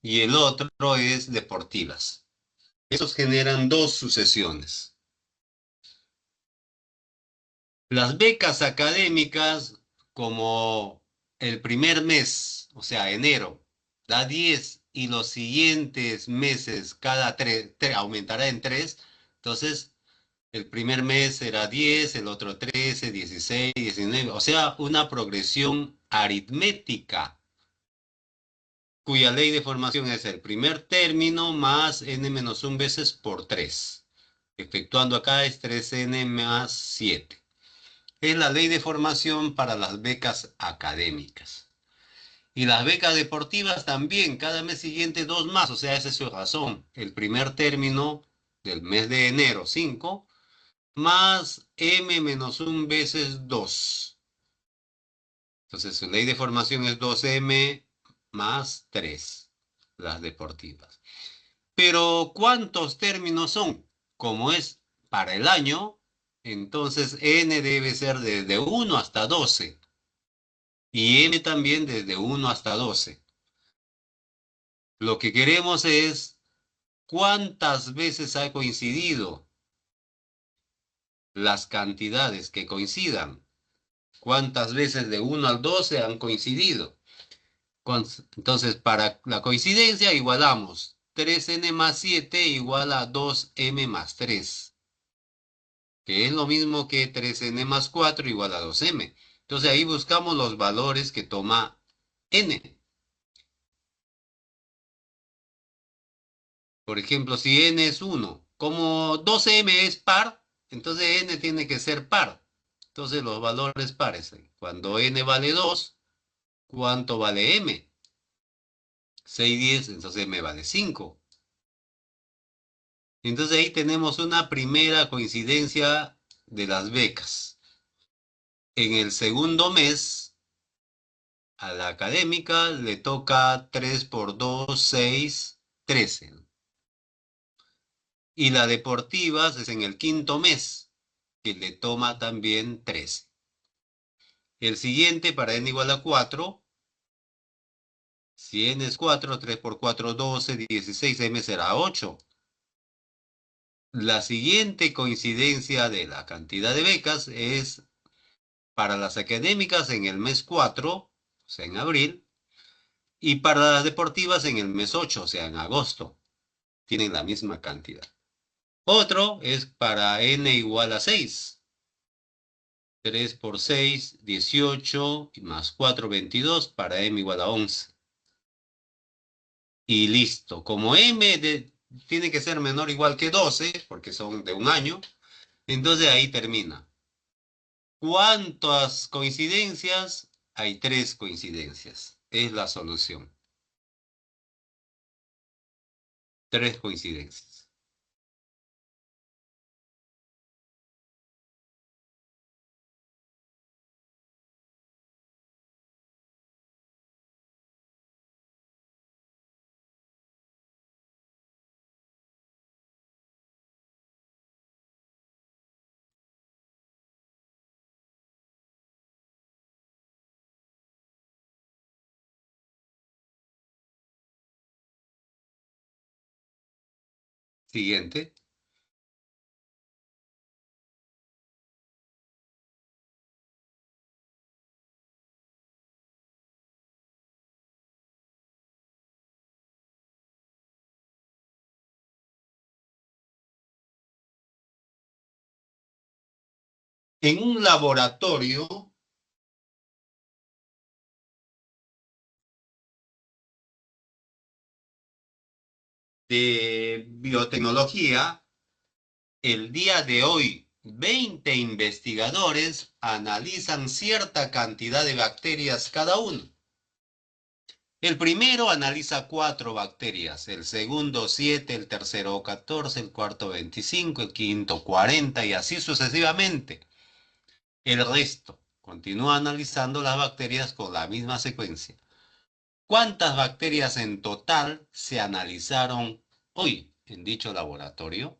el otro es deportivas. Esos generan dos sucesiones. Las becas académicas, como el primer mes, o sea, enero, da 10 y los siguientes meses cada 3, aumentará en 3. Entonces, el primer mes será 10, el otro 13, 16, 19. O sea, una progresión aritmética, cuya ley de formación es el primer término más n-1 veces por 3. Efectuando acá es 3n más 7. Es la ley de formación para las becas académicas. Y las becas deportivas también, cada mes siguiente 2 más, o sea, esa es su razón. El primer término del mes de enero, 5, más m-1 veces 2. Entonces su ley de formación es 2m más 3, las deportivas. Pero ¿cuántos términos son? Como es para el año, entonces n debe ser desde 1 hasta 12. Y m también desde 1 hasta 12. Lo que queremos es cuántas veces ha coincidido, las cantidades que coincidan. Cuántas veces de 1 al 12 han coincidido. Entonces, para la coincidencia igualamos 3n más 7 igual a 2m más 3, que es lo mismo que 3n más 4 igual a 2m. Entonces ahí buscamos los valores que toma n. Por ejemplo, si n es 1, como 2m es par, entonces n tiene que ser par. Entonces los valores pares. Cuando n vale 2, ¿cuánto vale m? 6, 10, entonces m vale 5. Entonces ahí tenemos una primera coincidencia de las becas. En el segundo mes, a la académica le toca 3 por 2, 6, 13. Y la deportiva es en el quinto mes, que le toma también 13. El siguiente, para n igual a 4, si n es 4, 3 por 4, 12, 16, m será 8. La siguiente coincidencia de la cantidad de becas es para las académicas en el mes 4, o sea, en abril, y para las deportivas en el mes 8, o sea, en agosto. Tienen la misma cantidad. Otro es para n igual a 6. 3 por 6, 18, más 4, 22, para m igual a 11. Y listo. Como tiene que ser menor o igual que 12, porque son de un año, entonces ahí termina. ¿Cuántas coincidencias? Hay 3 coincidencias. Es la solución. 3 coincidencias. Siguiente. En un laboratorio de biotecnología, el día de hoy, 20 investigadores analizan cierta cantidad de bacterias cada uno. El primero analiza 4 bacterias, el segundo 7, el tercero 14, el cuarto 25, el quinto 40 y así sucesivamente. El resto, Continúa analizando las bacterias con la misma secuencia. ¿Cuántas bacterias en total se analizaron hoy en dicho laboratorio?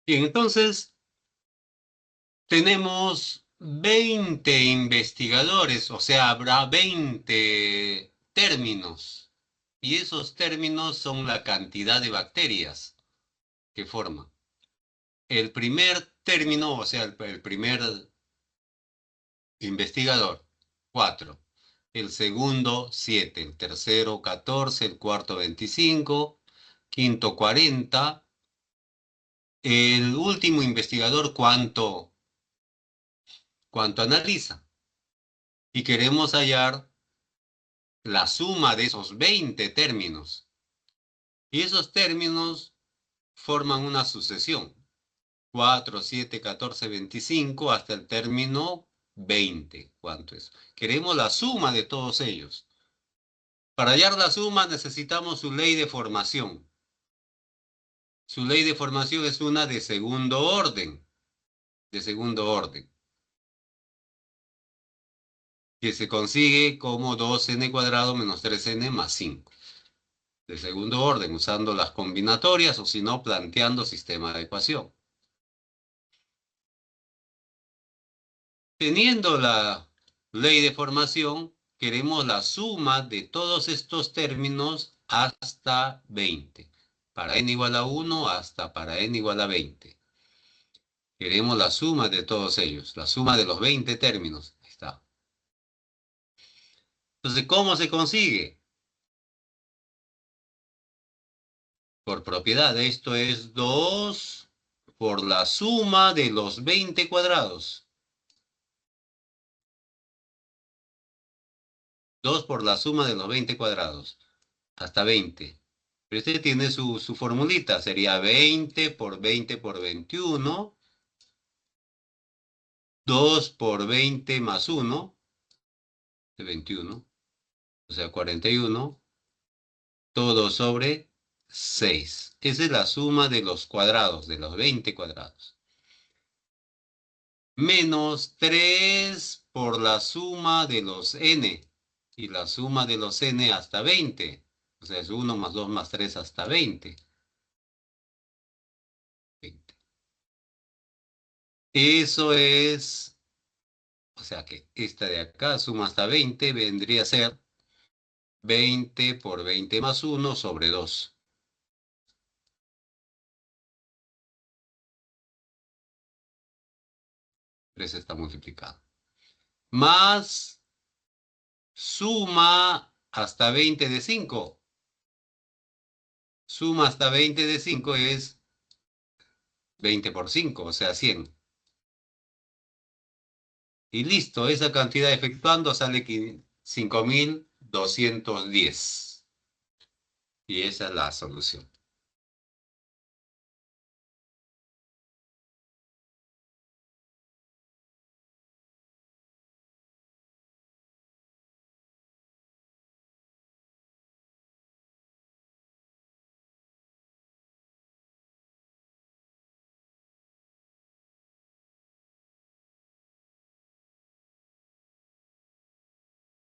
Bien, entonces tenemos 20 investigadores, o sea, habrá 20 términos. Y esos términos son la cantidad de bacterias que forman. El primer término, o sea, el primer investigador, 4. El segundo, 7. El tercero, 14. El cuarto, 25. Quinto, 40. El último investigador, ¿cuánto analiza? Y queremos hallar la suma de esos 20 términos. Y esos términos forman una sucesión. 4, 7, 14, 25 hasta el término 20. ¿Cuánto es? Queremos la suma de todos ellos. Para hallar la suma necesitamos su ley de formación. Su ley de formación es una de segundo orden, que se consigue como 2n² menos 3n más 5. de segundo orden, usando las combinatorias o si no, planteando sistema de ecuación. Teniendo la ley de formación, queremos la suma de todos estos términos hasta 20. Para n igual a 1 hasta para n igual a 20. Queremos la suma de todos ellos, la suma de los 20 términos. Ahí está. Entonces, ¿cómo se consigue? Por propiedad. Esto es 2 por la suma de los 20 cuadrados. 2 por la suma de los 20 cuadrados. Hasta 20. Pero este tiene su formulita. Sería 20 por 20 por 21. 2 por 20 más 1. De 21. O sea, 41. Todo sobre 6. Esa es la suma de los cuadrados, de los 20 cuadrados. Menos 3 por la suma de los n. Y la suma de los n hasta 20. O sea, es 1 más 2 más 3 hasta 20. 20. Eso es, o sea que esta de acá, suma hasta 20, vendría a ser 20 por 20 más 1 sobre 2. 3 está multiplicado. Más suma hasta 20 de 5. Suma hasta 20 de 5 es 20 por 5, o sea, 100. Y listo, esa cantidad efectuando sale 5.210. Y esa es la solución.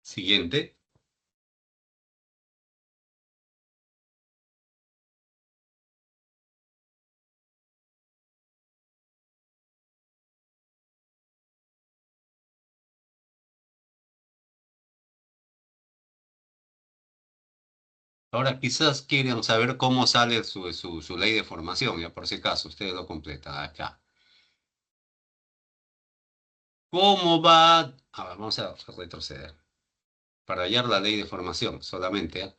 Siguiente. Ahora quizás quieren saber cómo sale su ley de formación, ya por si acaso, ustedes lo completan acá. ¿Cómo va? A ver, vamos a retroceder. Para hallar la ley de formación solamente.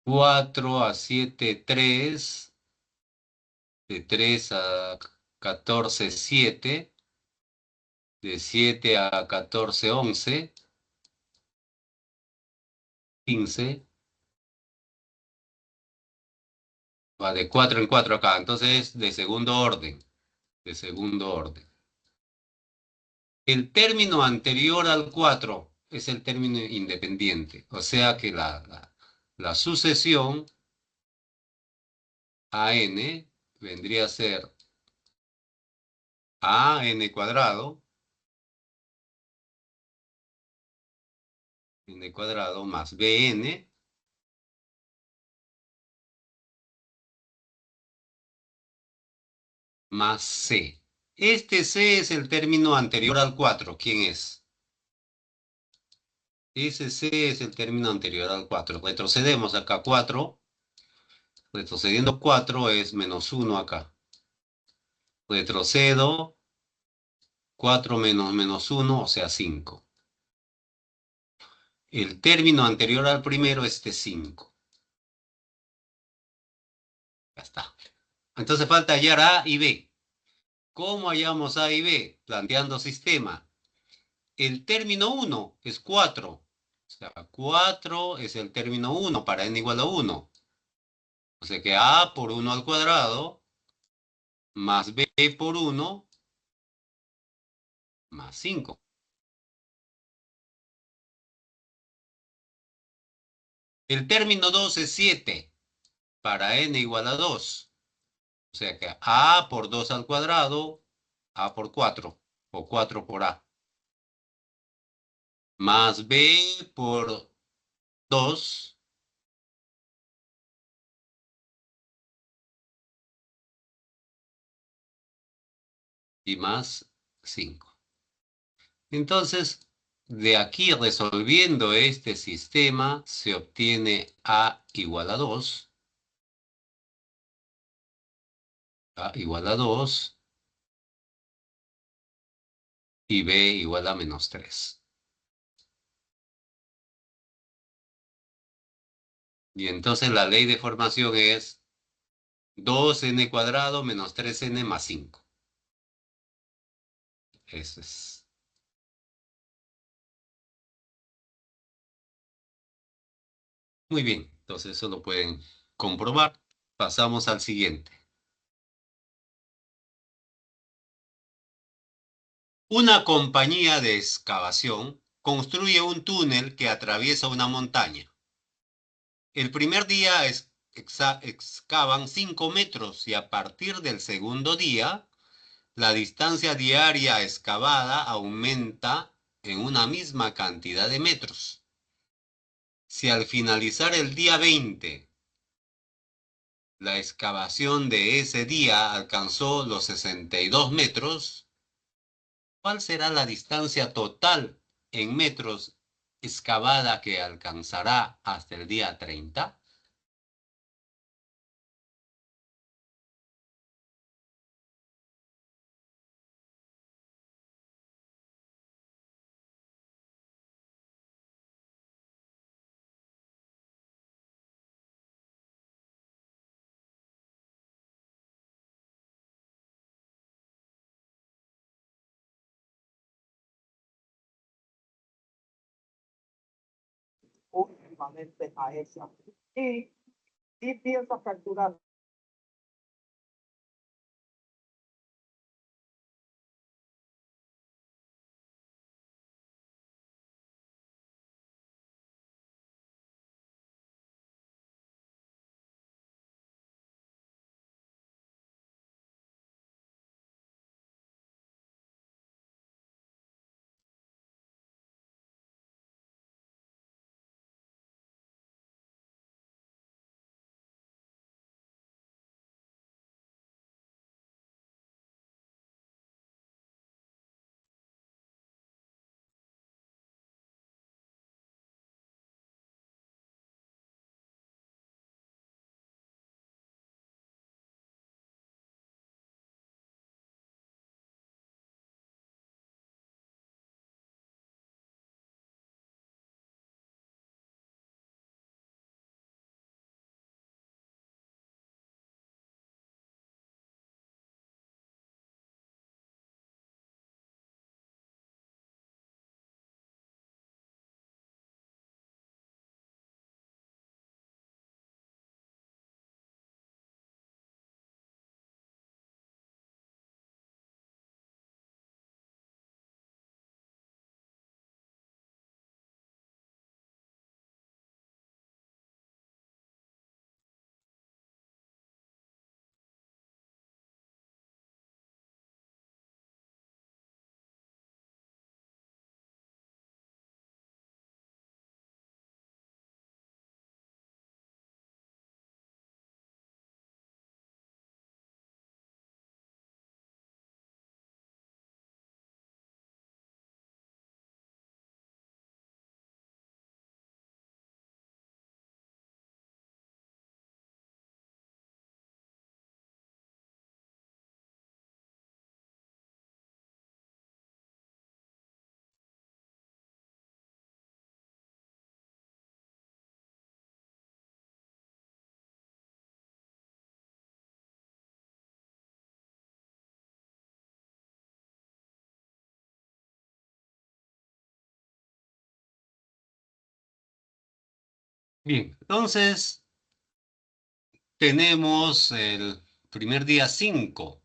4 a 7, 3. De 3 a 14, 7. De 7 a 14, 11. 15. Va de 4 en 4 acá. Entonces, de segundo orden. De segundo orden. El término anterior al 4 es el término independiente. O sea que la sucesión AN vendría a ser AN cuadrado. N cuadrado más BN más C. Este C es el término anterior al 4. ¿Quién es? Ese C es el término anterior al 4. Retrocedemos acá 4. Retrocediendo 4 es menos 1 acá. Retrocedo 4 menos menos 1, o sea 5. El término anterior al primero es este 5. Ya está. Entonces falta hallar A y B. ¿Cómo hallamos A y B? Planteando sistema. El término 1 es 4. O sea, 4 es el término 1 para n igual a 1. O sea que A por 1 al cuadrado más B por 1 más 5. El término 2 es 7 para n igual a 2. O sea que A por 2 al cuadrado, A por 4 o 4 por A. más b por 2 y más 5. Entonces, de aquí resolviendo este sistema, se obtiene a igual a 2, a igual a 2 y b igual a menos 3. Y entonces la ley de formación es 2n cuadrado menos 3n más 5. Eso es. Muy bien, entonces eso lo pueden comprobar. Pasamos al siguiente. Una compañía de excavación construye un túnel que atraviesa una montaña. El primer día excavan 5 metros y a partir del segundo día, la distancia diaria excavada aumenta en una misma cantidad de metros. Si al finalizar el día 20, la excavación de ese día alcanzó los 62 metros, ¿cuál será la distancia total en metros excavada que alcanzará hasta el día 30? Últimamente a esa. Y piensa capturar. Bien, entonces tenemos el primer día 5.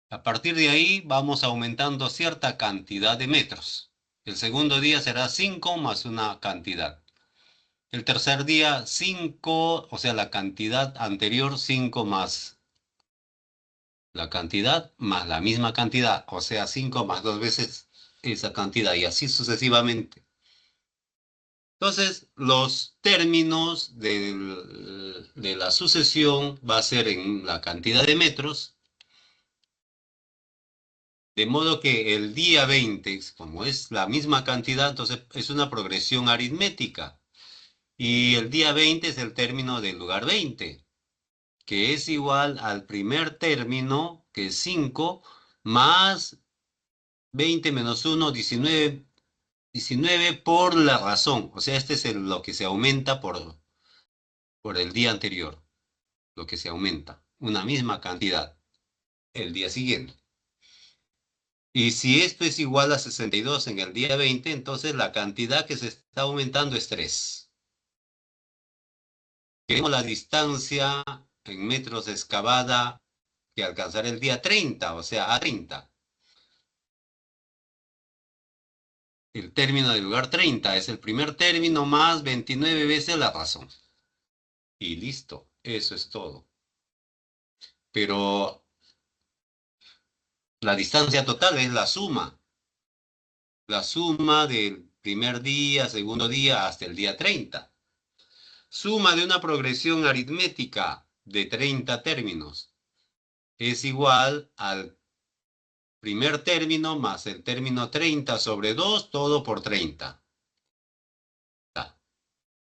A partir de ahí vamos aumentando cierta cantidad de metros. El segundo día será 5 más una cantidad. El tercer día 5, o sea, la cantidad anterior 5 más la cantidad más la misma cantidad, o sea, 5 más 2 veces esa cantidad y así sucesivamente. Entonces, los términos de la sucesión va a ser en la cantidad de metros, de modo que el día 20, como es la misma cantidad, entonces es una progresión aritmética. Y el día 20 es el término del lugar 20, que es igual al primer término, que es 5, más 20 menos 1, 19, 19 por la razón. O sea, este es lo que se aumenta por el día anterior, lo que se aumenta, una misma cantidad el día siguiente. Y si esto es igual a 62 en el día 20, entonces la cantidad que se está aumentando es 3. Tenemos la distancia en metros excavada que alcanzará el día 30, o sea, a 30. El término del lugar 30 es el primer término más 29 veces la razón. Y listo, eso es todo. Pero la distancia total es la suma del primer día, segundo día, hasta el día 30. Suma de una progresión aritmética de 30 términos es igual al primer término más el término 30 sobre 2, todo por 30.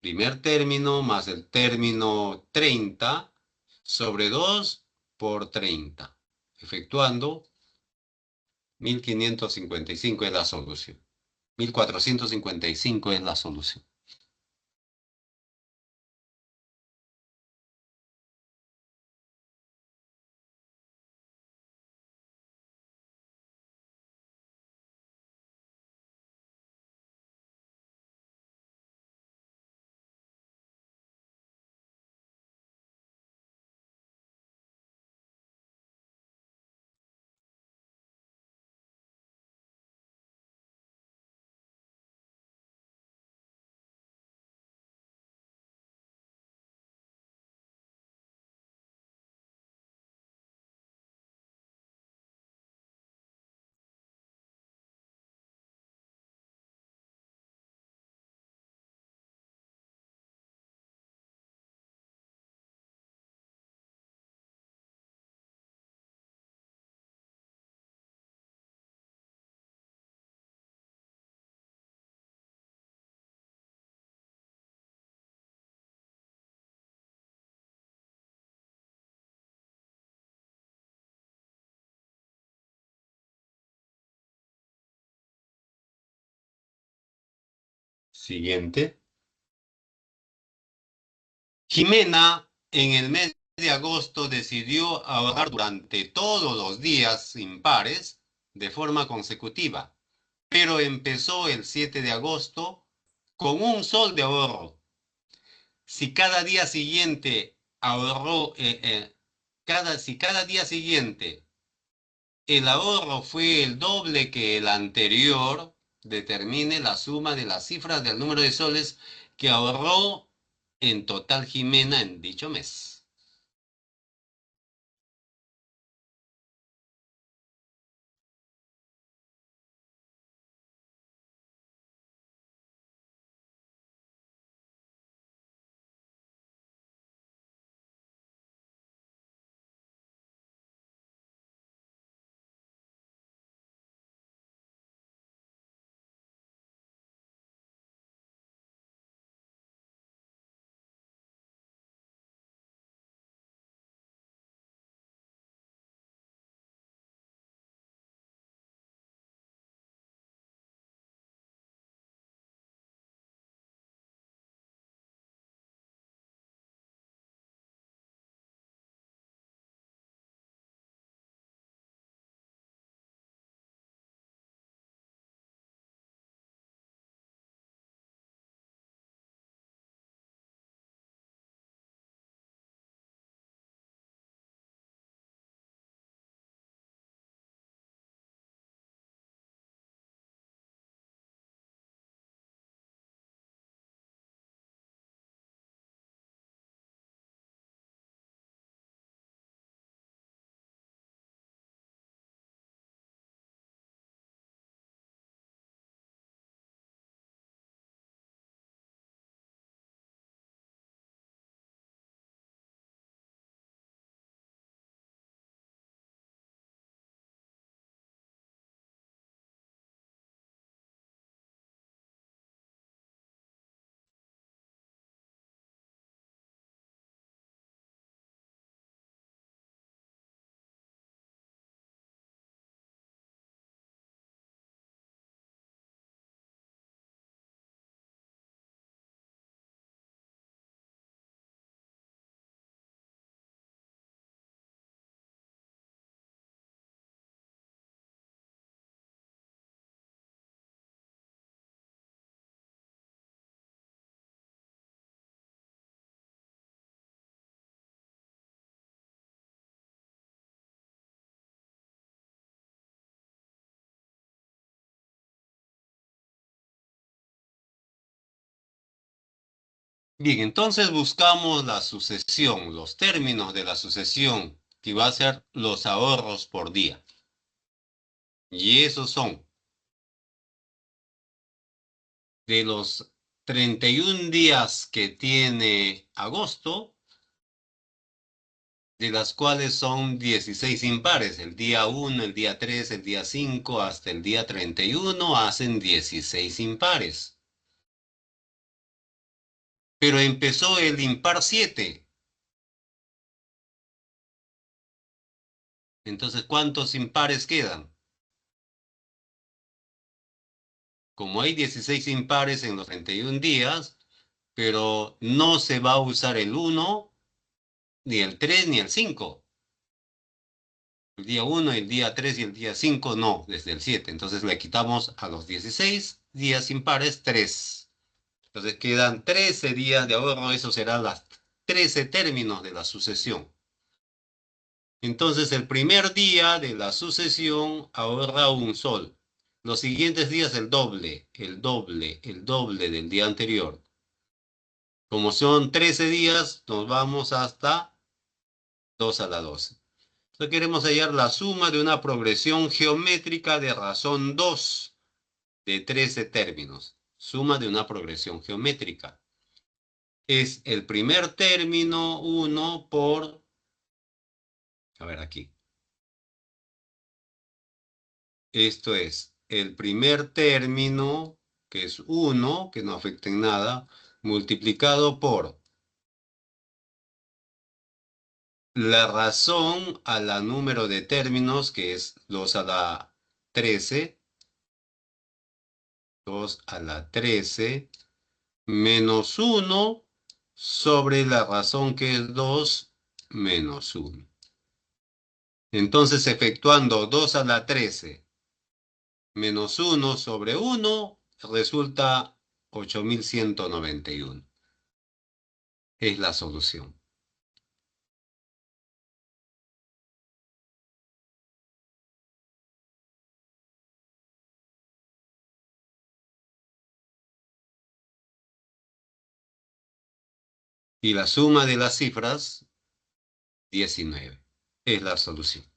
Primer término más el término 30 sobre 2 por 30. Efectuando 1555 es la solución. 1455 es la solución. Siguiente. Jimena, en el mes de agosto, decidió ahorrar durante todos los días impares de forma consecutiva, pero empezó el 7 de agosto con un sol de ahorro. Si cada día siguiente ahorró, si cada día siguiente el ahorro fue el doble que el anterior, determine la suma de las cifras del número de soles que ahorró en total Jimena en dicho mes. Bien, entonces buscamos la sucesión, los términos de la sucesión, que va a ser los ahorros por día. Y esos son de los 31 días que tiene agosto, de las cuales son 16 impares. El día 1, el día 3, el día 5, hasta el día 31 hacen 16 impares. Pero empezó el impar 7. Entonces, ¿cuántos impares quedan? Como hay 16 impares en los 31 días, pero no se va a usar el 1, ni el 3, ni el 5. El día 1, el día 3 y el día 5 no, desde el 7. Entonces le quitamos a los 16 días impares 3. Entonces quedan 13 días de ahorro, esos serán los 13 términos de la sucesión. Entonces el primer día de la sucesión ahorra un sol. Los siguientes días el doble, el doble, el doble del día anterior. Como son 13 días, nos vamos hasta 2 a la 12. Entonces queremos hallar la suma de una progresión geométrica de razón 2 de 13 términos. Suma de una progresión geométrica. Es el primer término 1 por, a ver aquí. Esto es el primer término, que es 1, que no afecta en nada, multiplicado por la razón a la número de términos, que es 2 a la 13, 2 a la 13, menos 1 sobre la razón que es 2 menos 1. Entonces, efectuando 2 a la 13 menos 1 sobre 1, resulta 8191. Es la solución. Y la suma de las cifras, 19. Es la solución.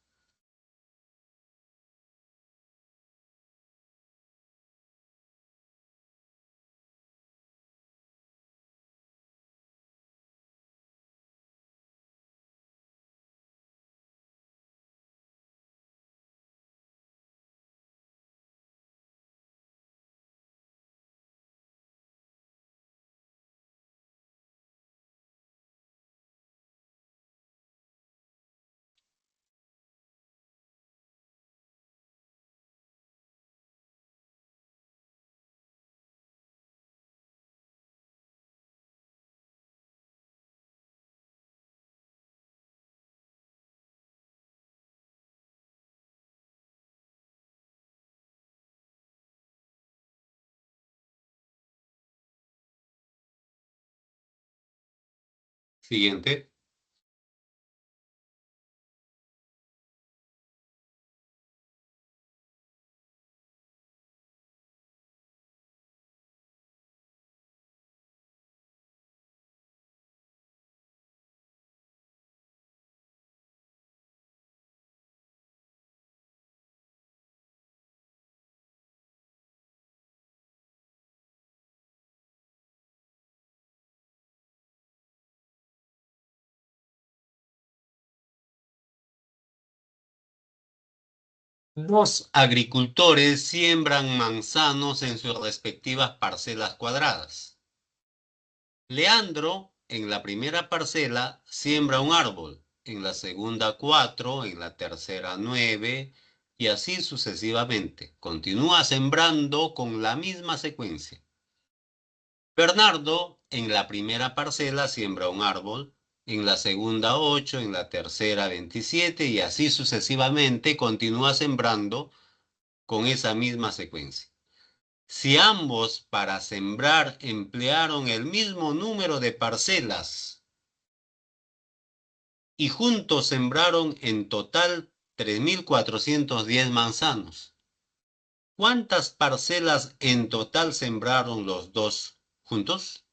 Siguiente. Los agricultores siembran manzanos en sus respectivas parcelas cuadradas. Leandro, en la primera parcela, siembra un árbol, en la segunda 4, en la tercera 9, y así sucesivamente. Continúa sembrando con la misma secuencia. Bernardo, en la primera parcela, siembra un árbol, en la segunda 8, en la tercera 27, y así sucesivamente continúa sembrando con esa misma secuencia. Si ambos para sembrar emplearon el mismo número de parcelas y juntos sembraron en total 3.410 manzanos, ¿cuántas parcelas en total sembraron los dos juntos?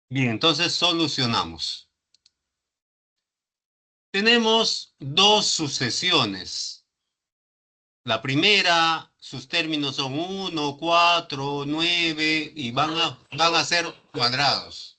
Bien, entonces solucionamos. Tenemos dos sucesiones. La primera, sus términos son 1, 4, 9 y van a ser cuadrados.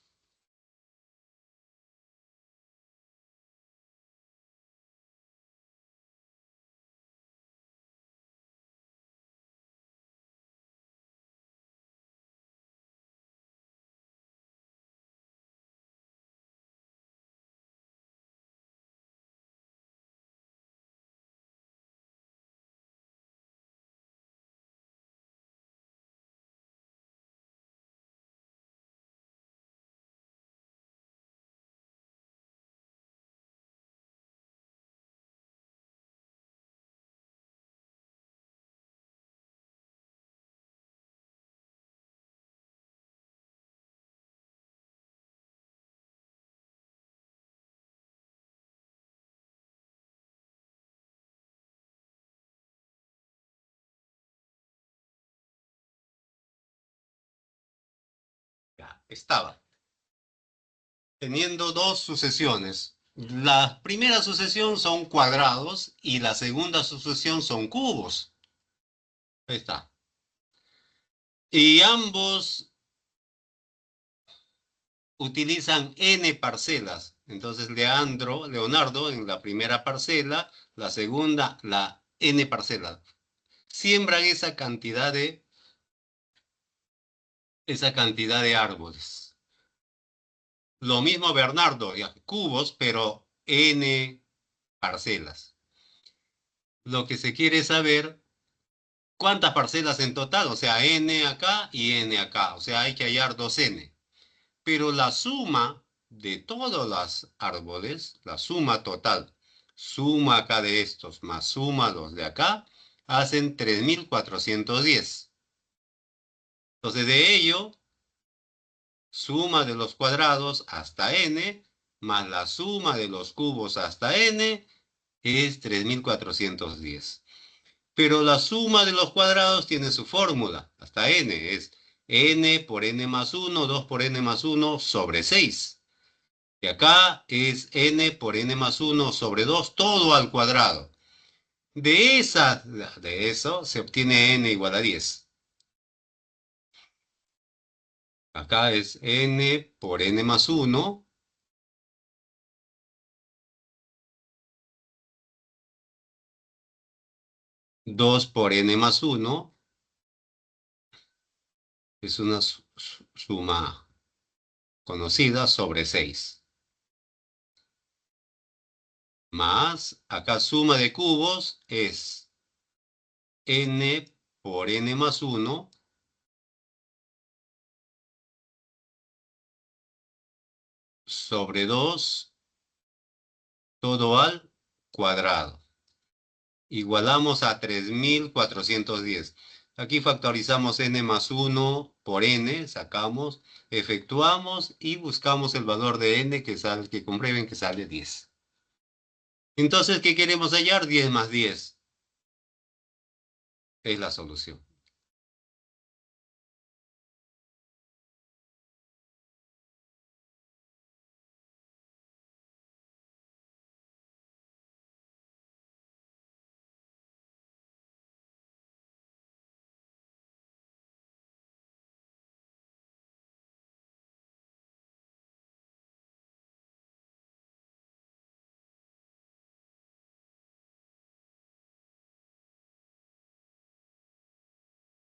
Ya, estaba. Teniendo dos sucesiones. La primera sucesión son cuadrados y la segunda sucesión son cubos. Ahí está. Y ambos utilizan n parcelas. Entonces Leonardo en la primera parcela, la segunda, la n parcela. Siembran esa cantidad de árboles. Lo mismo Bernardo, ya, cubos, pero n parcelas. Lo que se quiere saber, ¿cuántas parcelas en total? O sea, n acá y n acá. O sea, hay que hallar 2n. Pero la suma de todos los árboles, la suma total, suma acá de estos más suma los de acá, hacen 3410. Entonces, de ello, suma de los cuadrados hasta n, más la suma de los cubos hasta n, es 3410. Pero la suma de los cuadrados tiene su fórmula, hasta n, es n por n más 1, 2 por n más 1 sobre 6. Y acá es n por n más 1 sobre 2, todo al cuadrado. De eso se obtiene n igual a 10. Acá es n por n más 1 2 por n más 1 es una suma conocida sobre 6. Más, acá suma de cubos es n por n más 1 sobre 2, todo al cuadrado. Igualamos a 3410. Aquí factorizamos n más 1 por n, sacamos, efectuamos y buscamos el valor de n que comprueben que sale 10. Entonces, ¿qué queremos hallar? 10 más 10 es la solución.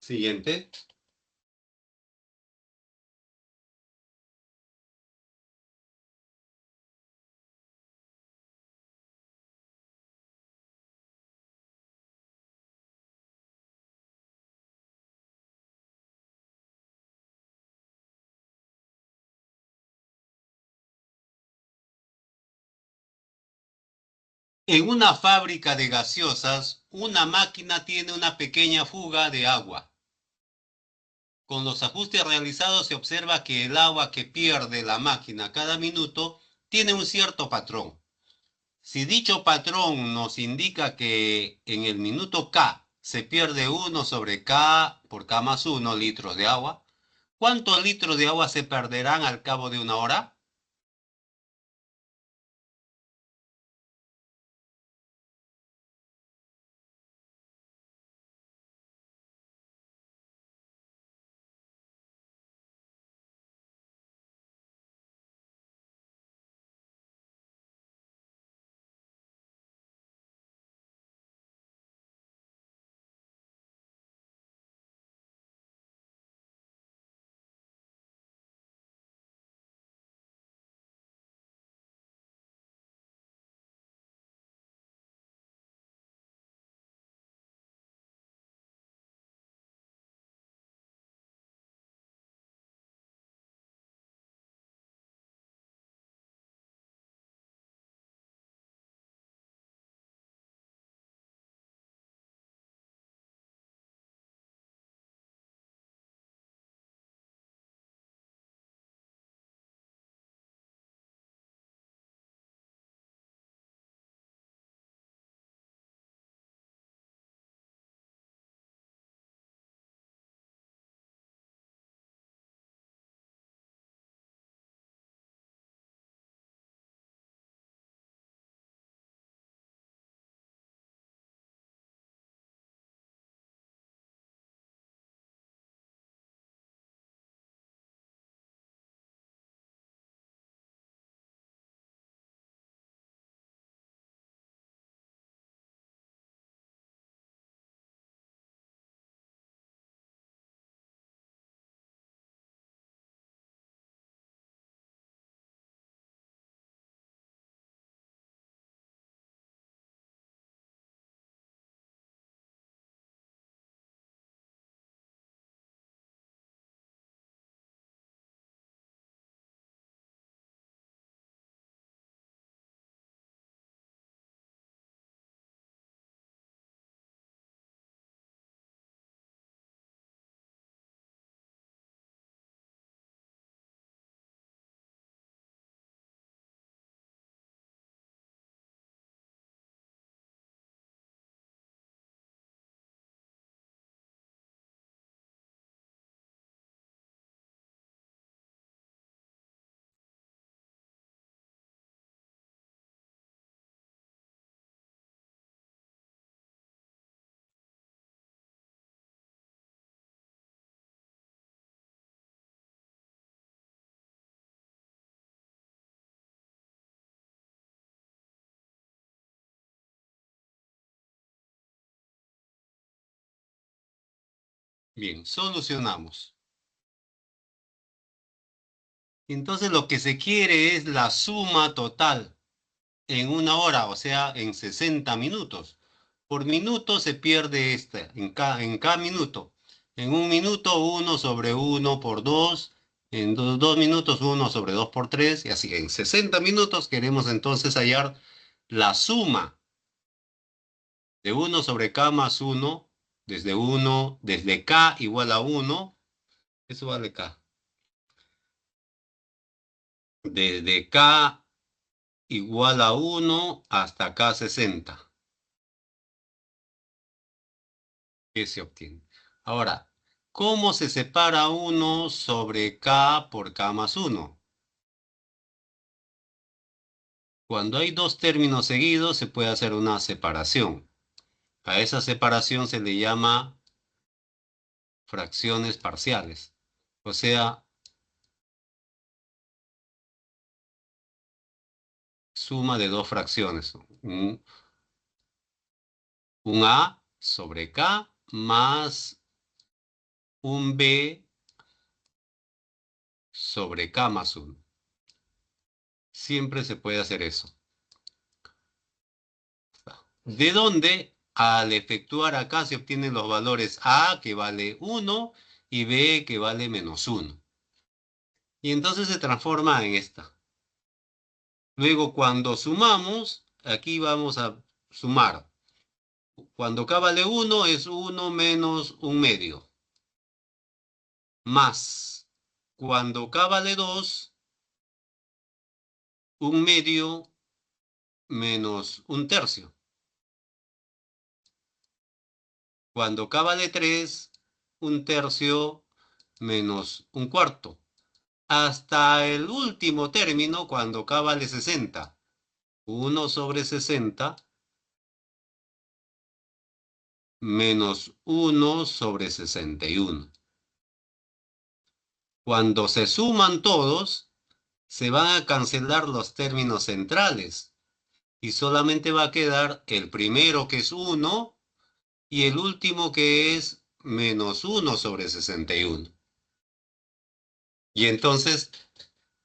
Siguiente. En una fábrica de gaseosas, una máquina tiene una pequeña fuga de agua. Con los ajustes realizados se observa que el agua que pierde la máquina cada minuto tiene un cierto patrón. Si dicho patrón nos indica que en el minuto K se pierde 1 sobre K por K más 1 litros de agua, ¿Cuántos litros de agua se perderán al cabo de una hora? Bien, solucionamos. Entonces lo que se quiere es la suma total en una hora, o sea, en 60 minutos. Por minuto se pierde esta, en cada minuto. En un minuto, 1/1 por 2. En 2 minutos, 1/2 por 3. Y así, en 60 minutos queremos entonces hallar la suma de 1/k más 1, desde k igual a 1. Eso vale k. Desde k igual a 1 hasta k60. ¿Qué se obtiene? Ahora, ¿cómo se separa 1/k por k más 1? Cuando hay dos términos seguidos se puede hacer una separación. A esa separación se le llama fracciones parciales. O sea, suma de dos fracciones. Un a sobre k más un b sobre k más 1. Siempre se puede hacer eso. ¿De dónde? Al efectuar acá se obtienen los valores a, que vale 1, y b, que vale -1. Y entonces se transforma en esta. Luego, cuando sumamos, aquí vamos a sumar. Cuando k vale 1, es 1 menos 1/2. Más. Cuando k vale 2, 1/2 menos 1/3. Cuando k vale 3, 1/3 menos un cuarto, hasta el último término cuando k vale 60. 1 sobre 60 menos 1 sobre 61. Cuando se suman todos, se van a cancelar los términos centrales y solamente va a quedar el primero, que es 1, y el último, que es menos 1 sobre 61. Y entonces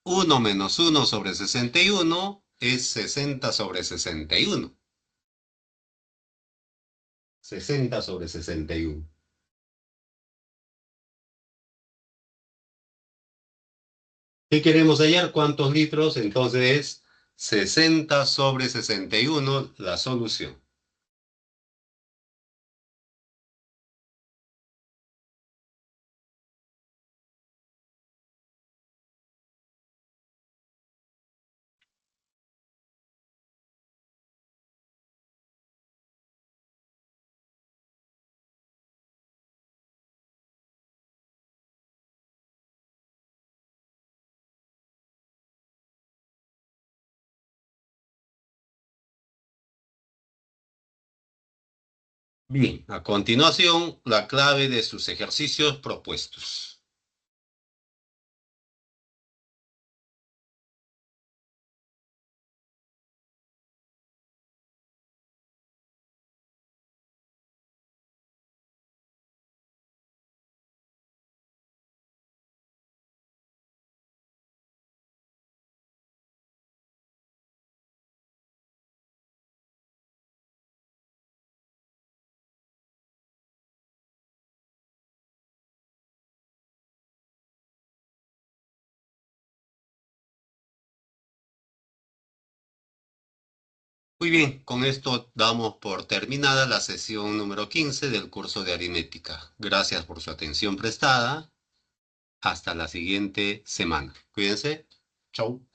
1 menos 1 sobre 61 es 60 sobre 61. 60 sobre 61. ¿Qué queremos hallar? ¿Cuántos litros? Entonces es 60 sobre 61 la solución. Bien, a continuación, la clave de sus ejercicios propuestos. Muy bien, con esto damos por terminada la sesión número 15 del curso de aritmética. Gracias por su atención prestada. Hasta la siguiente semana. Cuídense. Chau.